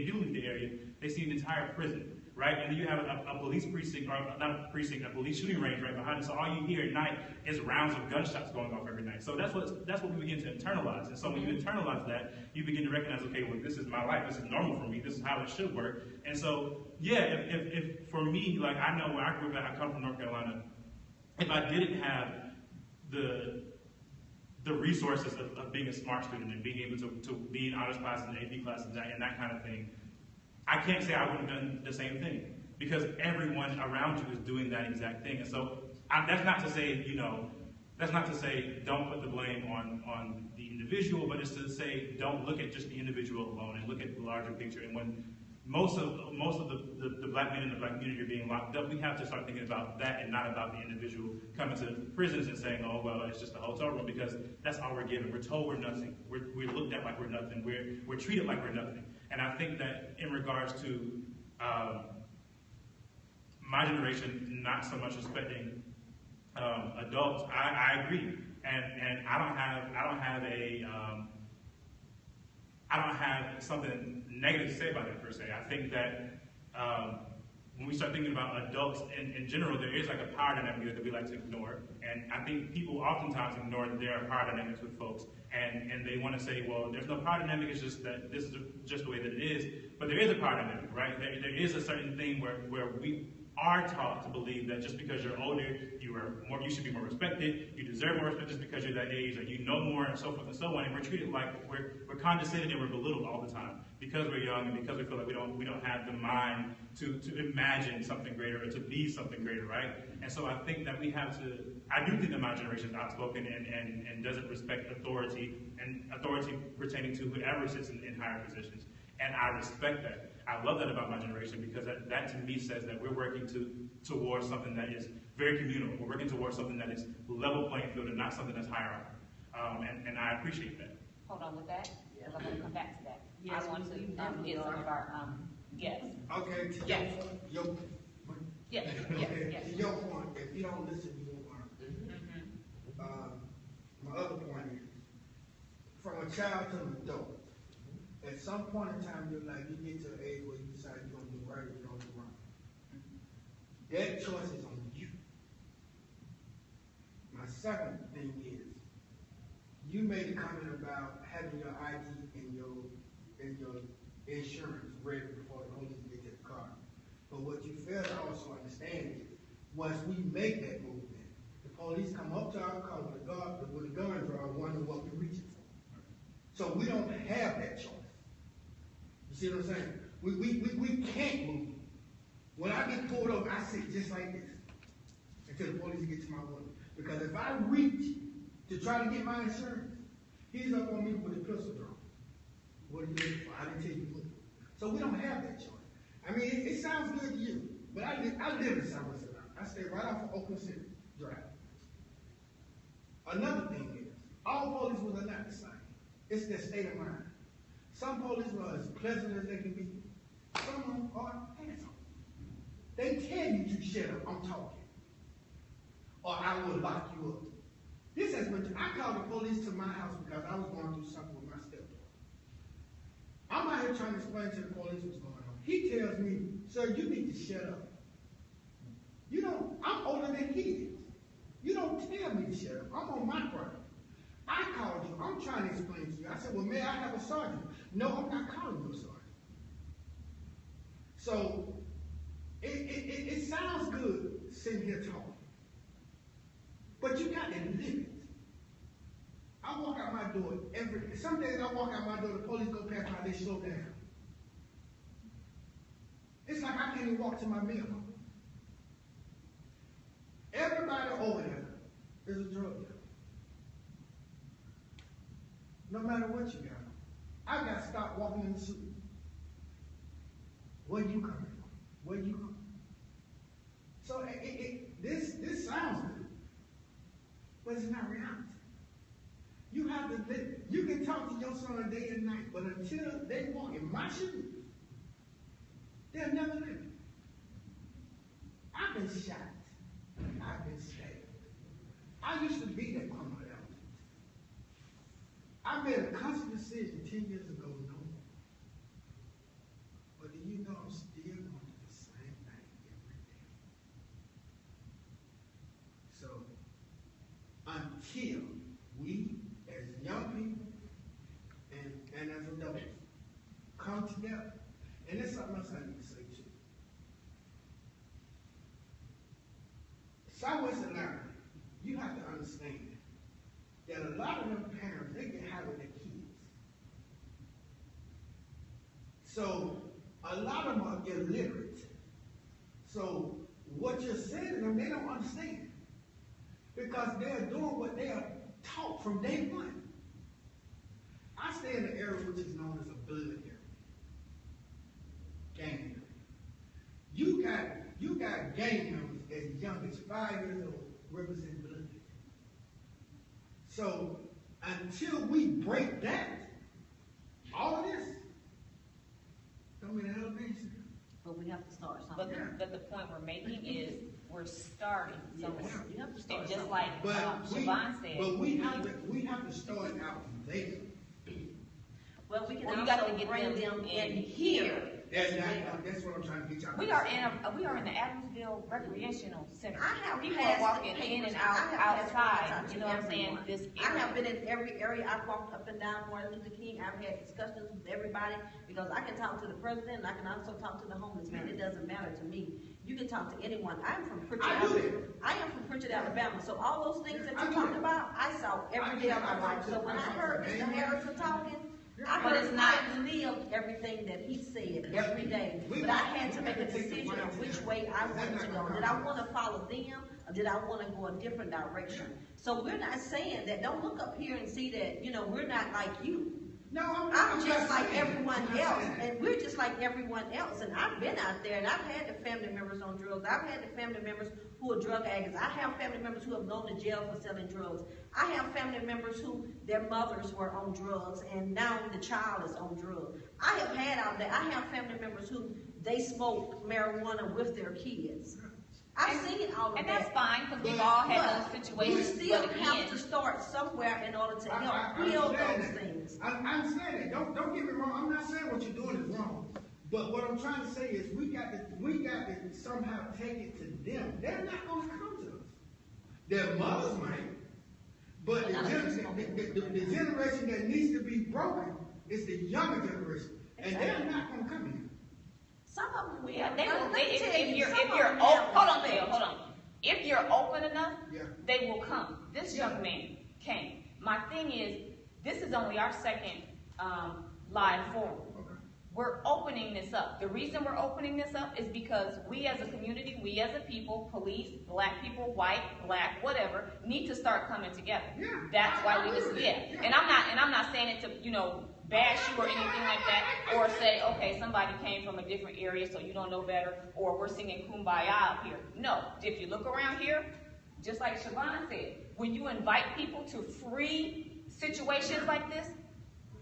do leave the area, they see an entire prison, right? And then you have a police precinct, or not a precinct, a police shooting range right behind it. So all you hear at night is rounds of gunshots going off every night. So that's what we begin to internalize. And so when you internalize that, you begin to recognize, okay, well, this is my life. This is normal for me. This is how it should work. And so, yeah, if for me, like I know where I grew up, I come from North Carolina. If I didn't have the resources of being a smart student and being able to be in honors classes and AP classes and that kind of thing, I can't say I wouldn't have done the same thing because everyone around you is doing that exact thing. And so that's not to say, that's not to say don't put the blame on the individual, but it's to say don't look at just the individual alone and look at the larger picture. And when most of the black men in the black community are being locked up, we have to start thinking about that and not about the individual coming to prisons and saying, oh, well, it's just a hotel room, because that's all we're given. We're told we're nothing. We're looked at like we're nothing. We're treated like we're nothing. And I think that in regards to my generation not so much respecting adults, I agree. And I don't have something negative to say about it per se. I think that when we start thinking about adults in general, there is like a power dynamic that we like to ignore. And I think people oftentimes ignore that there are power dynamics with folks. And they want to say, well, there's no power dynamic, it's just that this is just the way that it is. But there is a power dynamic, right? There is a certain thing where we are taught to believe that just because you're older, you should be more respected, you deserve more respect just because you're that age, or you know more, and so forth and so on. And we're treated like we're condescended and we're belittled all the time because we're young and because we feel like we don't have the mind to imagine something greater or to be something greater, right? And so I think that I do think that my generation is outspoken and doesn't respect authority, and authority pertaining to whoever sits in higher positions. And I respect that. I love that about my generation, because that to me says that we're working towards something that is very communal. We're working towards something that is level playing field and not something that's hierarchical. And I appreciate that. Hold on with that, because I'm going to come back to that. Yes, I want to we get some of our guests. Okay, to Yes. your Yes, yes. to your point, if you don't listen, you won't learn. My other point is, from a child to an adult, at some point in time in your life, you get to an age where you decide you're going to do right or you're going to do wrong. That choice is on you. My second thing is, you made a comment about having your ID and your insurance ready before the police get to the car. But what you fail to also understand is, once we make that movement, the police come up to our car with a gun drawn, wondering what we're reaching for. So we don't have that choice. You see what I'm saying? We can't move. When I get pulled over, I sit just like this until the police get to my window. Because if I reach to try to get my insurance, he's up on me with a pistol drawn. What are you looking for? I didn't tell you to move. So we don't have that choice. I mean, it sounds good to you, but I live in South West Atlanta. I stay right off of Oakland City Drive. Another thing is, all police are not the same. It's their state of mind. Some police are as pleasant as they can be. Some of them are assholes. They tell you to shut up, I'm talking. Or I will lock you up. This has been, I called the police to my house because I was going through something with my stepdaughter. I'm out here trying to explain to the police what's going on. He tells me, sir, you need to shut up. You know, I'm older than he is. You don't tell me to shut up. I'm on my property. I called you. I'm trying to explain to you. I said, well, may I have a sergeant? No, I'm not calling you a sergeant. So, it sounds good sitting here talking. But you got to live it. I walk out my door some days I walk out my door, the police go past my, they slow down. It's like I can't even walk to my mailbox. Everybody over there is a drug dealer. No matter what you got, I got to stop walking in the suit. Where you coming from? Where you coming? So this sounds good, but it's not reality. You have to live it. You can talk to your son day and night, but until they walk in my shoes, they'll never live it. I've been shot. I've been stabbed. I used to be that criminal element. I made a conscious decision 10 years ago, no more. But do you know I'm still going to do the same thing every day? So, until we, as young people, and as adults, come together, and there's something else I need to say too. Southwest Atlanta, you have to understand that a lot of them parents, they get high with their kids. So a lot of them are illiterate. So what you're saying to them, they don't understand. Because they're doing what they are taught from day one. I stay in an area which is known as a blood area. Gang area. You got gang members as young as 5 years old representing blood. So until we break that, all of this, don't mean elevation. But we have to start something. But the point we're making is we're starting somewhere. Yes, you have to start And just somewhere. like Siobhan said. But we have to start out there. Well, we can Well, you also gotta get bring them in here. That's what I'm trying to get y'all. We are in the Adamsville Recreational Center. I have People passed are walking the in and papers. out I have passed outside. papers out You to know what I'm saying? everyone. This I have been in every area. I've walked up and down Martin Luther King. I've had discussions with everybody because I can talk to the president and I can also talk to the homeless man. It doesn't matter to me. You can talk to anyone. I'm from Pritchard, Alabama. So all those things that you talked about, I saw every day of my life. So when I heard Mr. Harrison talking, I But heard it's not- I lived everything that he said every day. But I had to make a decision on which way I wanted to go. Did I want to follow them or did I want to go a different direction? So we're not saying that, don't look up here and see that, we're not like you. No, I'm just like everyone else, and we're just like everyone else. And I've been out there, and I've had the family members on drugs. I've had the family members who are drug addicts. I have family members who have gone to jail for selling drugs. I have family members who their mothers were on drugs, and now the child is on drugs. I have had out there. I have family members who they smoke marijuana with their kids. I've seen all of that. And that's fine, because we've all had those We situations. still But have again, to start somewhere in order to I help heal understand those that. things. I understand that. Don't get me wrong. I'm not saying what you're doing is wrong. But what I'm trying to say is we got to somehow take it to them. They're not going to come to us. Their mothers might. But the generation that needs to be broken is the younger generation. And they're not going to come here. Some of them will. yeah, they will. Let me If tell you, you're some of open, them have hold on. If you're open enough, Yeah. they will come. This young man came. My thing is, this is only our second live forum. Okay. We're opening this up. The reason we're opening this up is because we as a community, we as a people, police, black people, white, black, whatever, need to start coming together. Yeah. That's why we just, Yeah. And I'm not saying it to, bash you or anything like that, or say, okay, somebody came from a different area so you don't know better, or we're singing Kumbaya up here. No, if you look around here, just like Siobhan said, when you invite people to free situations like this,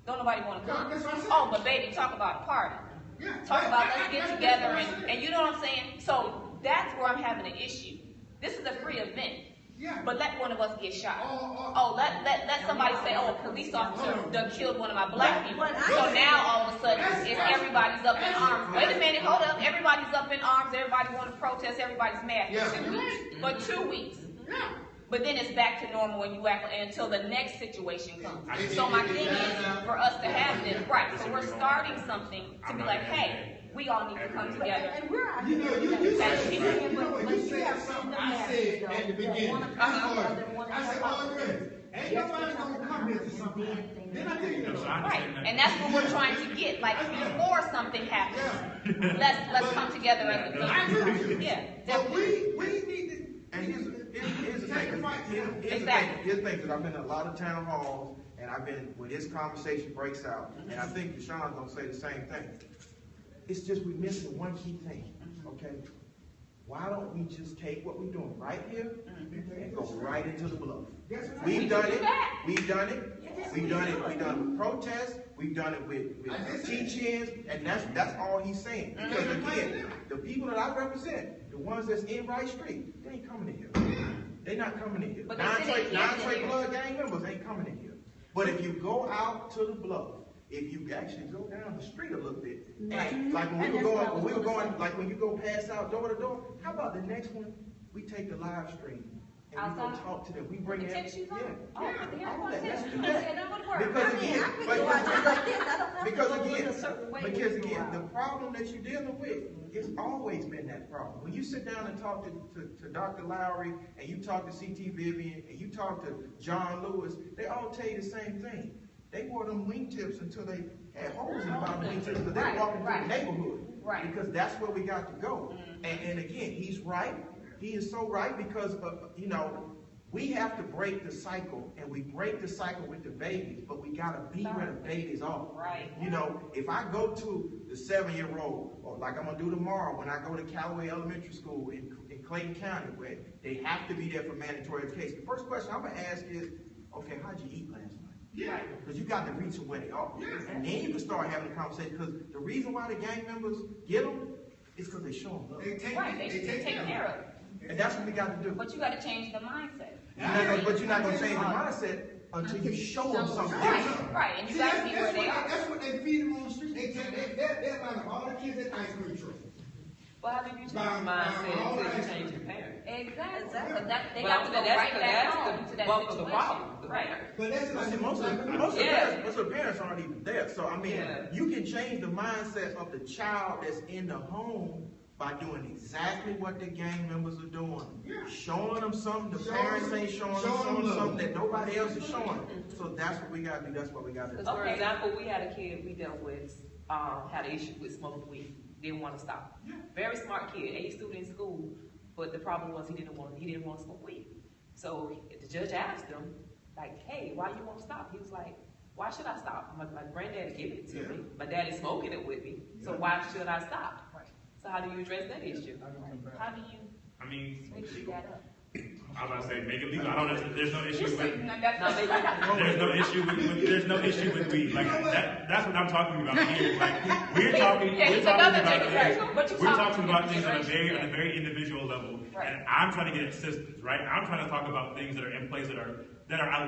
don't nobody want to come. That's what I said. Oh, but baby, talk about a party. Yeah. Talk about let's get together and you know what I'm saying? So that's where I'm having an issue. This is a free event. Yeah. But let one of us get shot. Oh, Let somebody say, oh, a police officer done killed one of my black people. But So now all of a sudden, it's everybody's up in arms. Wait a minute, hold up. Everybody's up in arms. Everybody want to protest. Everybody's mad for 2 weeks. But 2 weeks. Yeah. but then it's back to normal when you act until the next situation comes. So my thing is for us to have this, right, so we're starting something to be like, hey, we all need to come together. You know, you said what you said something I said at the beginning. I said, Audrey, ain't nobody gonna come here to something. Then I tell you right, and that's what we're trying to get. Like before something happens, let's come together as a people. I agree. Yeah, But definitely. we need to. And here's the thing, Exactly. here's the thing, because I've been in a lot of town halls, and I've been, when this conversation breaks out, and I think Deshaun's gonna say the same thing. It's just we're missing one key thing, okay? Why don't we just take what we're doing right here and go right into the bluff? We've done it. We've done it. We've done it. We've done it with protests. We've done it with teach-ins, and that's all he's saying. Because again, the people that I represent, the ones that's in Wright Street, they ain't coming in here. They're not coming in here. Non-Trey blood gang members ain't coming in here. But if you go out to the bluff, if you actually go down the street a little bit, and like when we were going, like when you go pass out door to door, how about the next one? We take the live stream and we go talk to them. We bring in, because again, the problem that you're dealing with, it's always been that problem. When you sit down and talk to Dr. Lowry, and you talk to C.T. Vivian, and you talk to John Lewis, they all tell you the same thing. They wore them wingtips until they had holes in the bottom of the wingtips because they were walking through the neighborhood. Right. Because that's where we got to go. And again, he's right. He is so right because, you know, we have to break the cycle, and we break the cycle with the babies, but we got to be where the babies are. Right. You know, if I go to the 7-year-old, or like I'm going to do tomorrow when I go to Callaway Elementary School in Clayton County, where they have to be there for mandatory education, the first question I'm going to ask is, okay, how'd you eat last night? Yeah. Because you got to reach them where they are. Yeah. And then you can start having a conversation, because the reason why the gang members get them is because they show them love. They take care of it. And that's what we got to do. But you got to change the mindset. But you're not going to change the mindset until you show them something different. Right, and you got to be where they are. That's what they feed them on the street. They're like all the kids at ice cream truck. Well, how do you change the mindset until you change the parent? Exactly. They got to go right back home to that bulk of the situation. problem, the parent. But that's Most of the parents aren't even there. So, I mean, you can change the mindset of the child that's in the home by doing exactly what the gang members are doing. Showing them something the parents ain't showing them something that nobody else is showing. So that's what we got to do. That's what we got to do. For example, we had a kid we dealt with, had an issue with smoking weed. Didn't want to stop. Very smart kid, A student in school, but the problem was he didn't want to smoke weed. So the judge asked him, like, hey, why you won't stop? He was like, why should I stop? My granddaddy gave it to me. My daddy's smoking it with me. So why should I stop? So how do you address that issue? How do you fix that up? I was about to say, make it legal. I don't. There's no issue with. There's no issue with weed. Like that's what I'm talking about here. Like we're talking about things on a very individual level, and I'm trying to get assistance. Right. I'm trying to talk about things that are in place that are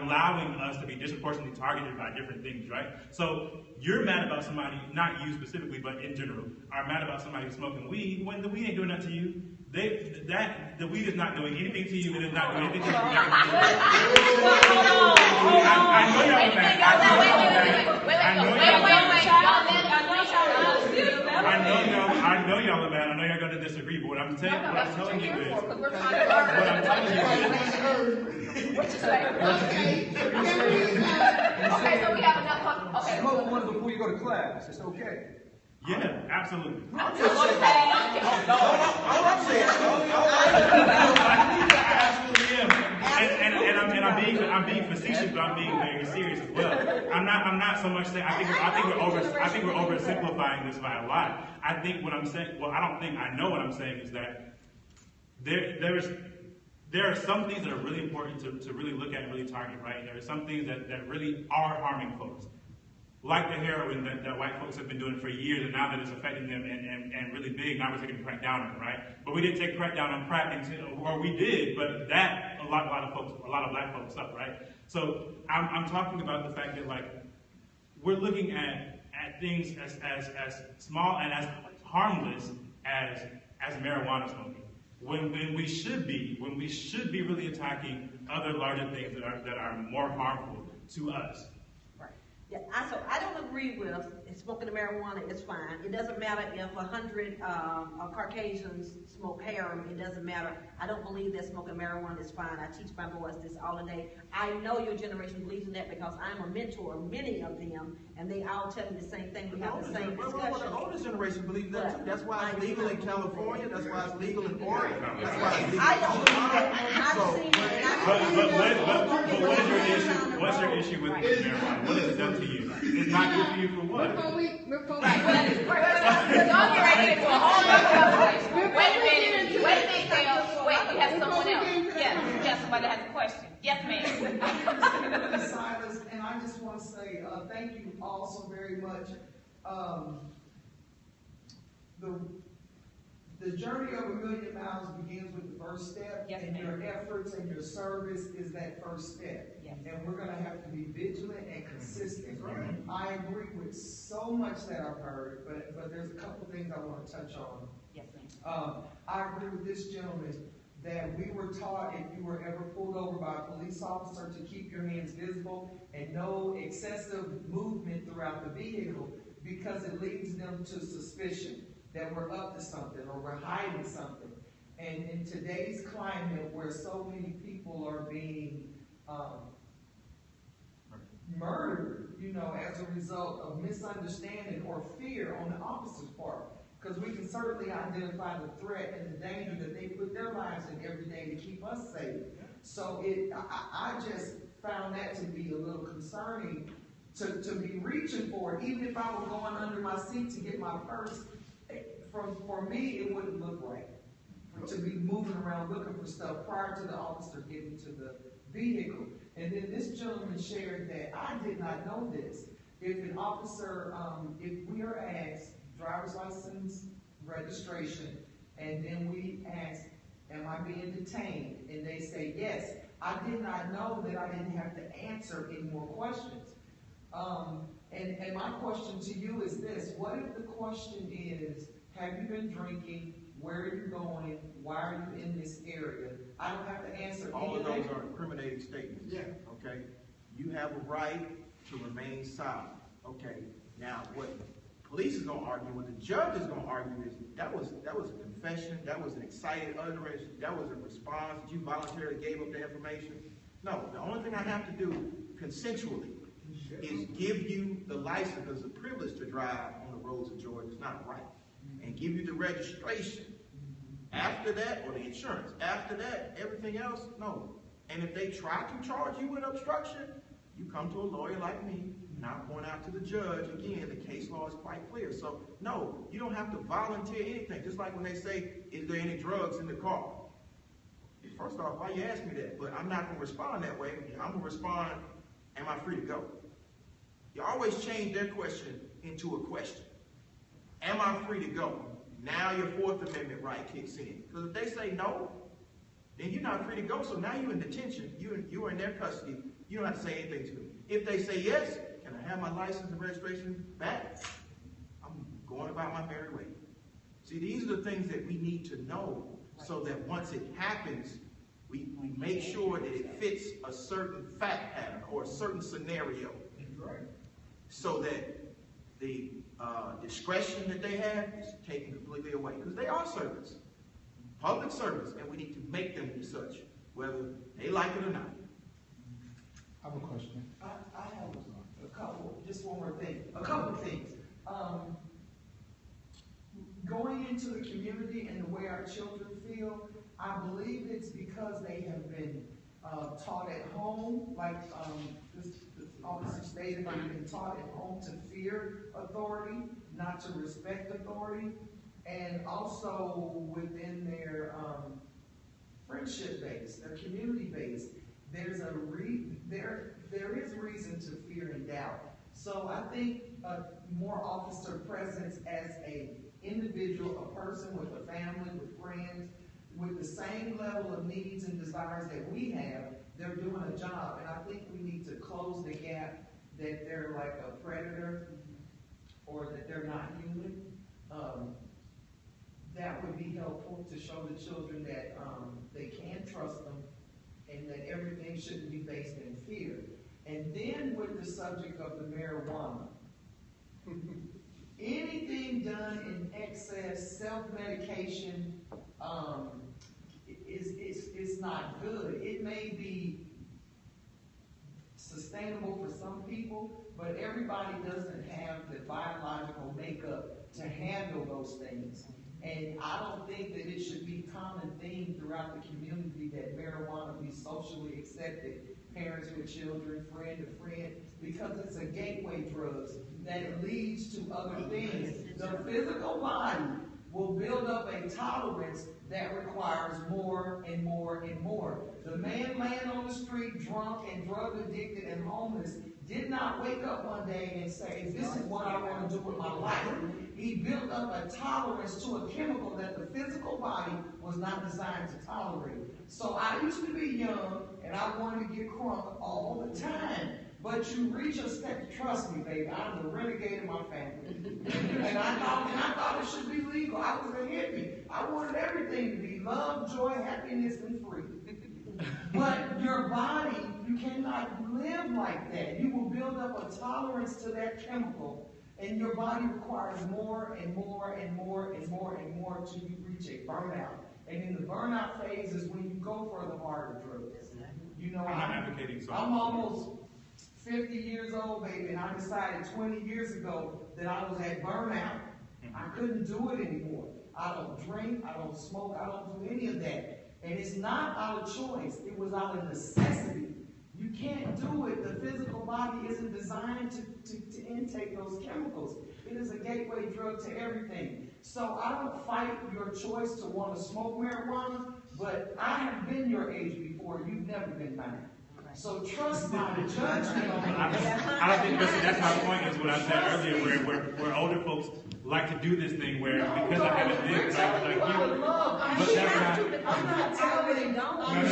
allowing us to be disproportionately targeted by different things. Right. So you're mad about somebody, not you specifically, but in general, are mad about somebody smoking weed when the weed ain't doing that to you. The weed is not doing anything to you, and it's not doing anything to you. I know y'all are mad. I know y'all are mad. I know y'all gonna disagree, but what I'm telling you is, what you say? Okay, so we have enough. Okay. Smoke one before you go to class. It's okay. Yeah, absolutely. I'm just saying. I absolutely am. And I'm being facetious, but I'm being very serious as well. I'm not so much saying. I think we're oversimplifying this by a lot. I think what I'm saying. Well, I don't think I know what I'm saying is that there are some things that are really important to really look at and really target. Right? There are some things that really are harming folks. Like the heroin that white folks have been doing for years, and now that it's affecting them and really big, now we're taking crack down on it, right? But we didn't take crack down on crack or we did, but that a lot of black folks suffer, right? So I'm talking about the fact that like we're looking at things as small and as harmless as marijuana smoking. when we should be really attacking other larger things that are more harmful to us. Right. Yeah, so I don't agree with smoking the marijuana is fine. It doesn't matter if 100 Caucasians smoke heroin. It doesn't matter. I don't believe that smoking marijuana is fine. I teach my boys this all the day. I know your generation believes in that because I'm a mentor of many of them, and they all tell me the same thing. We have the same discussion. The older generation believes that too. But That's why it's I legal in don't. California. That's why it's legal in Oregon. That's why it's legal I in don't believe that. I've seen it. But what is your issue? What's your issue with marijuana? What has it done to you? It's not good for you for what? Y'all get ready to get into a whole other conversation. Wait a minute, Kayl. Wait, we have someone else. Yes, somebody has a question. Yes, ma'am. Silas, and I just want to say thank you all so very much. The journey of 1,000,000 miles begins with the first step, Yes, and ma'am. your efforts and your service is that first step. Yes. And we're going to have to be vigilant and consistent. Right. I agree with so much that I've heard, but there's a couple things I want to touch on. Yes, ma'am. I agree with this gentleman that we were taught if you were ever pulled over by a police officer to keep your hands visible and no excessive movement throughout the vehicle because it leads them to suspicion that we're up to something or we're hiding something. And in today's climate where so many people are being murdered, as a result of misunderstanding or fear on the officer's part, because we can certainly identify the threat and the danger that they put their lives in every day to keep us safe. So I just found that to be a little concerning to be reaching for it. Even if I were going under my seat to get my purse, for me, it wouldn't look right to be moving around looking for stuff prior to the officer getting to the vehicle. And then this gentleman shared that I did not know this. If an officer, if we are asked driver's license, registration, and then we ask, am I being detained? And they say yes. I did not know that I didn't have to answer any more questions. And my question to you is this: what if the question is, have you been drinking? Where are you going? Why are you in this area? I don't have to answer all of anything. those are incriminating statements. Yeah. Okay. You have a right to remain silent. Okay. Now, what police is going to argue, what the judge is going to argue is that was a confession, that was an excited utterance, that was a response that you voluntarily gave up the information. No, the only thing I have to do consensually is give you the license, because the privilege to drive on the roads of Georgia is not right, and give you the registration. After that, or the insurance. After that, everything else, no. And if they try to charge you with obstruction, you come to a lawyer like me, and I'll point out to the judge, again, the case law is quite clear. So, no, you don't have to volunteer anything. Just like when they say, is there any drugs in the car? First off, why you ask me that? But I'm not going to respond that way. I'm going to respond, am I free to go? You always change their question into a question. Am I free to go? Now your Fourth Amendment right kicks in. Because if they say no, then you're not free to go. So now you're in detention. You are in their custody. You don't have to say anything to them. If they say yes, can I have my license and registration back? I'm going about my merry way. See, these are the things that we need to know so that once it happens, we make sure that it fits a certain fact pattern or a certain scenario. Right. So that the discretion that they have is taken completely away. Because they are servants. Public servants. And we need to make them such, whether they like it or not. I have a question. I have a couple, just one more thing. A couple of things. Going into the community and the way our children feel, I believe it's because they have been taught at home, like this officer stated, they've been taught at home to fear authority, not to respect authority, and also within their friendship base, their community base, there is reason to fear and doubt. So I think more officer presence as a individual, a person with a family, with friends, with the same level of needs and desires that we have, they're doing a job. And I think we need to close the gap that they're like a predator or that they're not human. that would be helpful to show the children that they can trust them and that everything shouldn't be based in fear. And then with the subject of the marijuana, anything done in excess, self-medication, is not good. It may be sustainable for some people, but everybody doesn't have the biological makeup to handle those things. And I don't think that it should be common theme throughout the community that marijuana be socially accepted, parents with children, friend to friend, because it's a gateway drug that leads to other things. The physical body will build up a tolerance that requires more and more and more. The man laying on the street, drunk and drug addicted and homeless, did not wake up one day and say, this is what I want to do with my life. He built up a tolerance to a chemical that the physical body was not designed to tolerate. So I used to be young and I wanted to get crunk all the time. But you reach a step, trust me, baby, I'm the renegade of my family. and I thought it should be legal. I was a hippie. I wanted everything to be love, joy, happiness, and free. But your body, you cannot live like that. You will build up a tolerance to that chemical, and your body requires more and more and more and more and more till you reach a burnout. And in the burnout phase is when you go for the harder drugs. You know, I'm almost 50 years old, baby, and I decided 20 years ago that I was at burnout. I couldn't do it anymore. I don't drink, I don't smoke, I don't do any of that. And it's not out of choice. It was out of necessity. You can't do it. The physical body isn't designed to intake those chemicals. It is a gateway drug to everything. So I don't fight your choice to want to smoke marijuana, but I have been your age before. You've never been mine. So trust my judgment on it. I don't think that's my point, is what I said earlier, where older folks like to do this thing where, because I haven't lived like you, but that's not. I'm not telling, I'm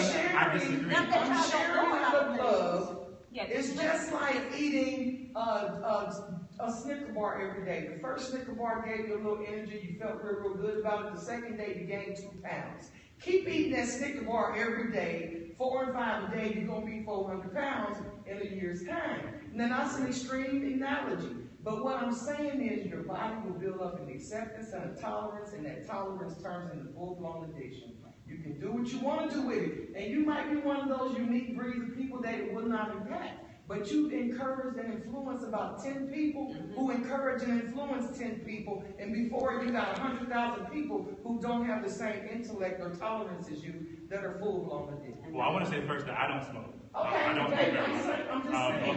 sharing the love. It's just like eating a Snicker bar every day. The first Snicker bar gave you a little energy, you felt real good about it. The second day you gained 2 pounds. Keep eating that Snicker bar every day. 4 and 5 a day, you're going to be 400 pounds in a year's time. Now, that's an extreme analogy. But what I'm saying is your body will build up an acceptance and a tolerance, and that tolerance turns into full-blown addiction. You can do what you want to do with it. And you might be one of those unique breeds of people that it will not impact. But you encourage and influence about 10 people who encourage and influence 10 people, and before you got 100,000 people who don't have the same intellect or tolerance as you that are full-blown addicted. Well, I want to say first that I don't smoke. Okay, I don't okay, smoke. I'm just saying.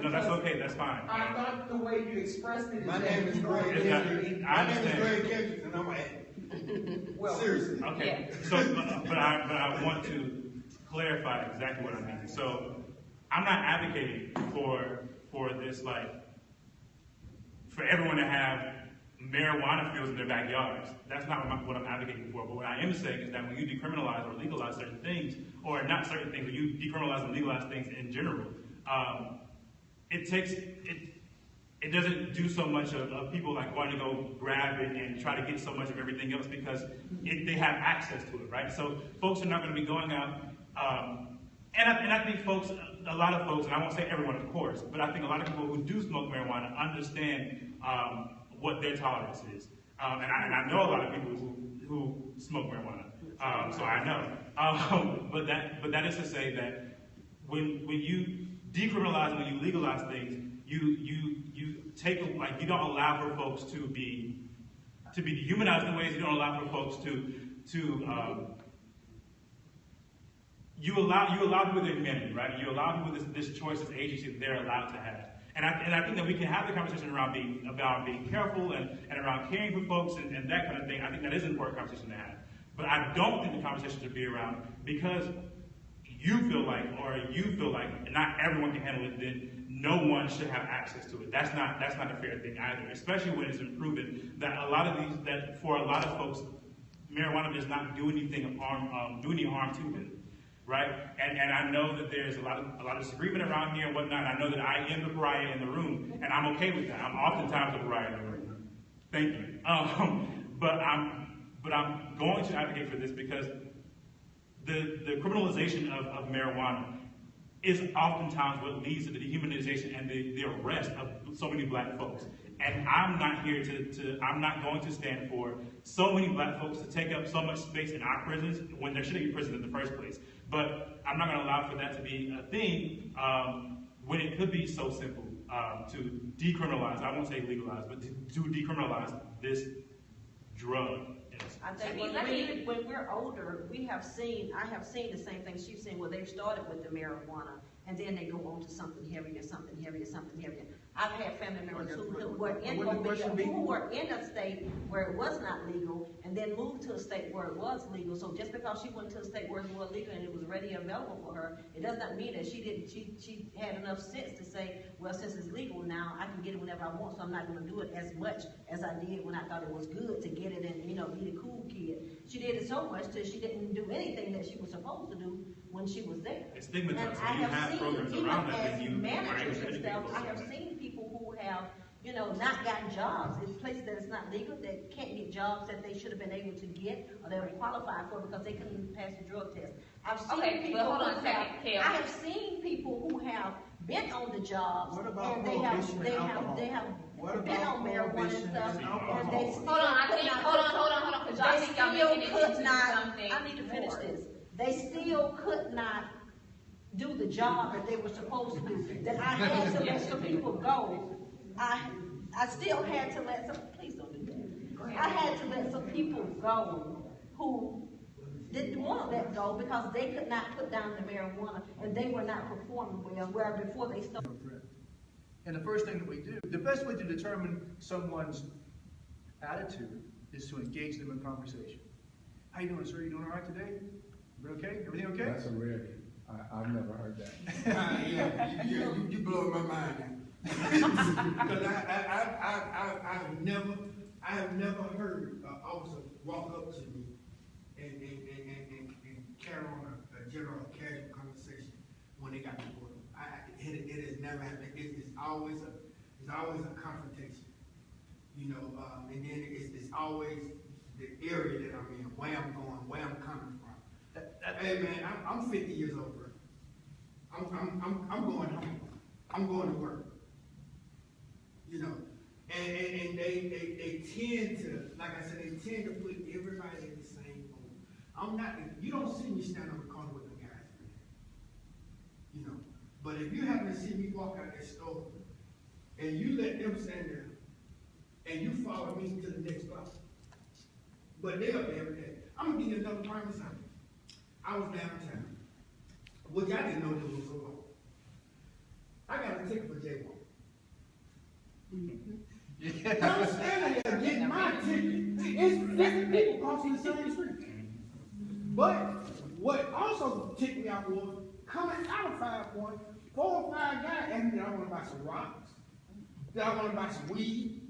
No, that's okay, that's fine. I thought the way you expressed it is My name is Greg Kendrick, and I'm an addict. Well, seriously. Okay, Yeah. so, but I want to clarify exactly what I mean. So, I'm not advocating for this, like, for everyone to have marijuana fields in their backyards. That's not what I'm advocating for. But what I am saying is that when you decriminalize or legalize certain things, or not certain things, but you decriminalize and legalize things in general, it doesn't do so much of people like wanting to go grab it and try to get so much of everything else because they have access to it, right? So folks are not going to be going out, and I think a lot of folks, and I won't say everyone, of course, but I think a lot of people who do smoke marijuana understand what their tolerance is. And I know a lot of people who smoke marijuana, so I know. But that is to say that when you decriminalize, when you legalize things, you take, like, you don't allow for folks to be dehumanized in ways. You don't allow for folks to you allow people their humanity, right? You allow people this choice, this agency that they're allowed to have. And I think that we can have the conversation about being careful and around caring for folks and that kind of thing. I think that is an important conversation to have. But I don't think the conversation should be around because you feel like not everyone can handle it, then no one should have access to it. That's not a fair thing either, especially when it's been proven that for a lot of folks, marijuana does not do anything do any harm to them. Right? And I know that there's a lot of disagreement around here and whatnot. I know that I am the pariah in the room, and I'm okay with that. I'm oftentimes the pariah in the room. Thank you. But I'm going to advocate for this because the criminalization of marijuana is oftentimes what leads to the dehumanization and the arrest of so many black folks. And I'm not here I'm not going to stand for so many black folks to take up so much space in our prisons when there shouldn't be prisons in the first place. But I'm not going to allow for that to be a thing when it could be so simple to decriminalize, I won't say legalize, but to decriminalize this drug. I think when we're older, I have seen the same thing she's saying, where they've started with the marijuana, and then they go on to something heavier, something heavier, something heavier. I've had family members who were in a state where it was not legal, and then moved to a state where it was legal. So just because she went to a state where it was legal and it was ready and available for her, it does not mean that she had enough sense to say, well, since it's legal now, I can get it whenever I want, so I'm not going to do it as much as I did when I thought it was good to get it and, be the cool kid. She did it so much till she didn't do anything that she was supposed to do when she was there. It's stigmatized. And You have programs around that when you managers are able to and stuff, educate I folks have on that. seen people who have, not gotten jobs in places that it's not legal, that can't get jobs that they should have been able to get or they were qualified for because they couldn't pass the drug test. I've seen Okay, people well, hold on a who second, have, Kayl. I have seen people who have been on the jobs What about and they have What been about on marijuana and prohibition stuff, and and they alcohol? still Hold on, I could think, not- hold on, because y'all they think y'all still making it could into not, something I need to finish more. this. They still could not do the job that they were supposed to do. That I had to let some people go. I still had to let some, please don't do that. I had to let some people go who didn't want to let go because they could not put down the marijuana and they were not performing well, where before they started. And the first thing that we do, the best way to determine someone's attitude is to engage them in conversation. How you doing, sir? You doing all right today? You okay? Everything okay? That's a rarity. I've never heard that. Yeah, you blowing my mind now. Because I have never heard an officer walk up to me and carry on a general casual conversation when they got to work. It has never happened. It's always a confrontation, and then it's always the area that I'm in, where I'm going, where I'm coming from. Hey man, I'm 50 years old, bro. I'm going home. I'm going to work. And they tend to, like I said, they tend to put everybody in the same boat. You don't see me stand on the corner with them guys, man. But if you happen to see me walk out that store and you let them stand there and you follow me to the next block, but they up there every day. I'm gonna give you another prime example. I was downtown, which I didn't know this was so long. I got a ticket for jaywalking. I'm standing there getting my ticket. It's 50 people crossing the same street. But what also ticked me out was coming out of 5 Point, 4 or 5 guys asked me, did I want to buy some rocks? Did I want to buy some weed?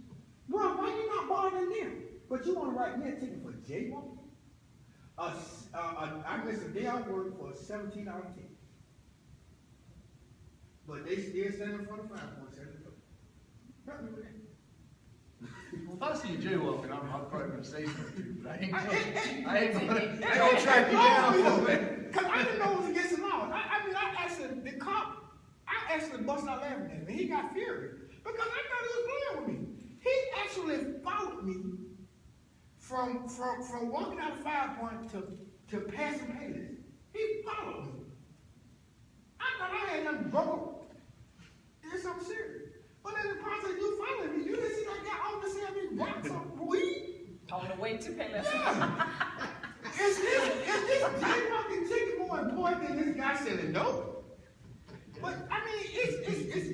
Bro, why you not bothering them? But you want to write me a ticket for jaywalking? I missed a day I work for a $17 ticket. But they still standing in front of 5 Point saying, help me with that. Well, if I see you jaywalking, I'm probably going to say something to you, but I ain't going to track you down for it. Because I didn't know it was against the law. I actually bust out laughing at him, and he got furious. Because I thought he was playing with me. He actually followed me from walking out of 5 Point to passing Kayl. He followed me. I thought I had nothing broke. It's something serious. But in the process, you following me. You didn't see that guy over there saying me rocks or weed? On the way to Kaylmay. Yeah. Is this jaywalking ticket more important than this guy selling dope? But I mean, it's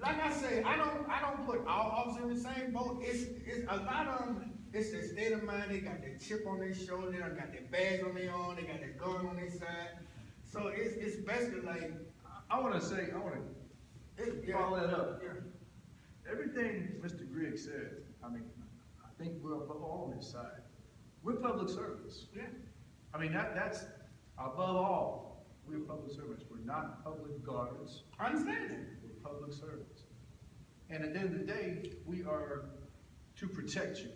like I say, I don't put all officers in the same boat. It's a lot of them. It's their state of mind. They got their chip on their shoulder. They got their bags on their arm. They got their gun on their side. So it's basically like I want to follow that up. Yeah. Everything Mr. Griggs said, I think we're above all on his side. We're public servants. Yeah. That's above all. We're public servants. We're not public guards. I understand that. We're public servants. And at the end of the day, we are to protect you.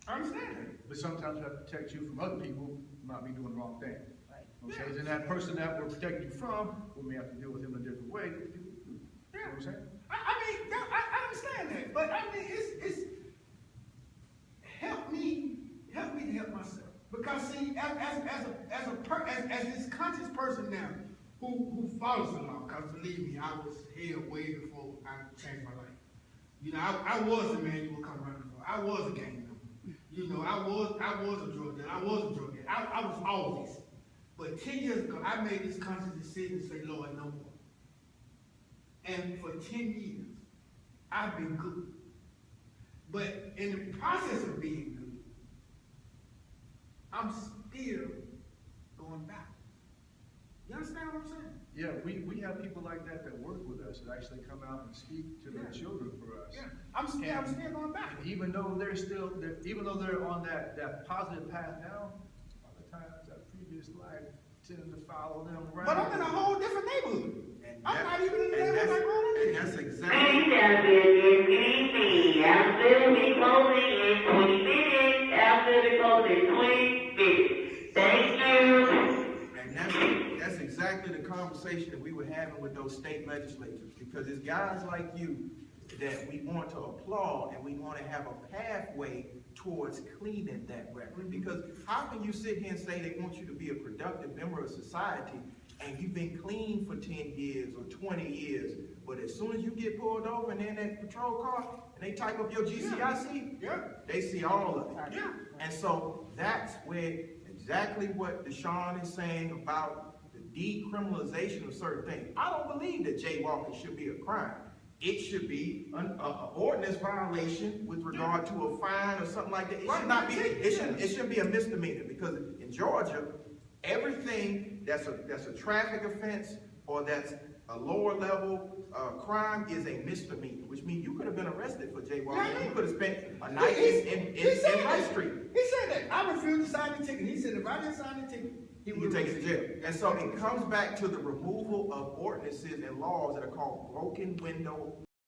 I understand that. But sometimes we have to protect you from other people who might be doing the wrong thing. Right. Okay, then that person that we're protecting you from, we may have to deal with him in a different way. You know what I'm saying? I understand that, but I mean, it's help me to help myself. Because see, as this conscious person now, who follows the law, because believe me, I was here way before I changed my life. You know, I was a man you would come running for. I was a gang member. You know, I was a drug dealer. I was a drug dealer. I was all this. But 10 years ago, I made this conscious decision to say, Lord, no more. And for 10 years, I've been good. But in the process of being good, I'm still going back. You understand what I'm saying? Yeah, we have people like that work with us that actually come out and speak to their children for us. Yeah, I'm still going back. And even though they're on that positive path now, a lot of times that previous life tended to follow them around. But I'm in a whole different neighborhood. I'm not even in the neighborhood I grew up in. And that's exactly. After we closing in 20 minutes. After the closing 20 minutes. Thank you. And that's exactly the conversation that we were having with those state legislatures, because it's guys like you that we want to applaud, and we want to have a pathway towards cleaning that record. Because how can you sit here and say they want you to be a productive member of society, and you've been clean for 10 years or 20 years, but as soon as you get pulled over and they're in that patrol car and they type up your GCIC, they see all of it. Yeah. And so that's where exactly what Deshaun is saying about the decriminalization of certain things. I don't believe that jaywalking should be a crime. It should be an ordinance violation with regard to a fine or something like that. It should not be. It shouldn't be a misdemeanor, because in Georgia, everything that's a traffic offense or that's a lower level crime is a misdemeanor, which means you could have been arrested for jaywalking. You could have spent a night in Rice Street. He said that. I refused to sign the ticket. He said if I didn't sign the ticket, he would take it to jail. And so it comes back to the removal of ordinances and laws that are called broken window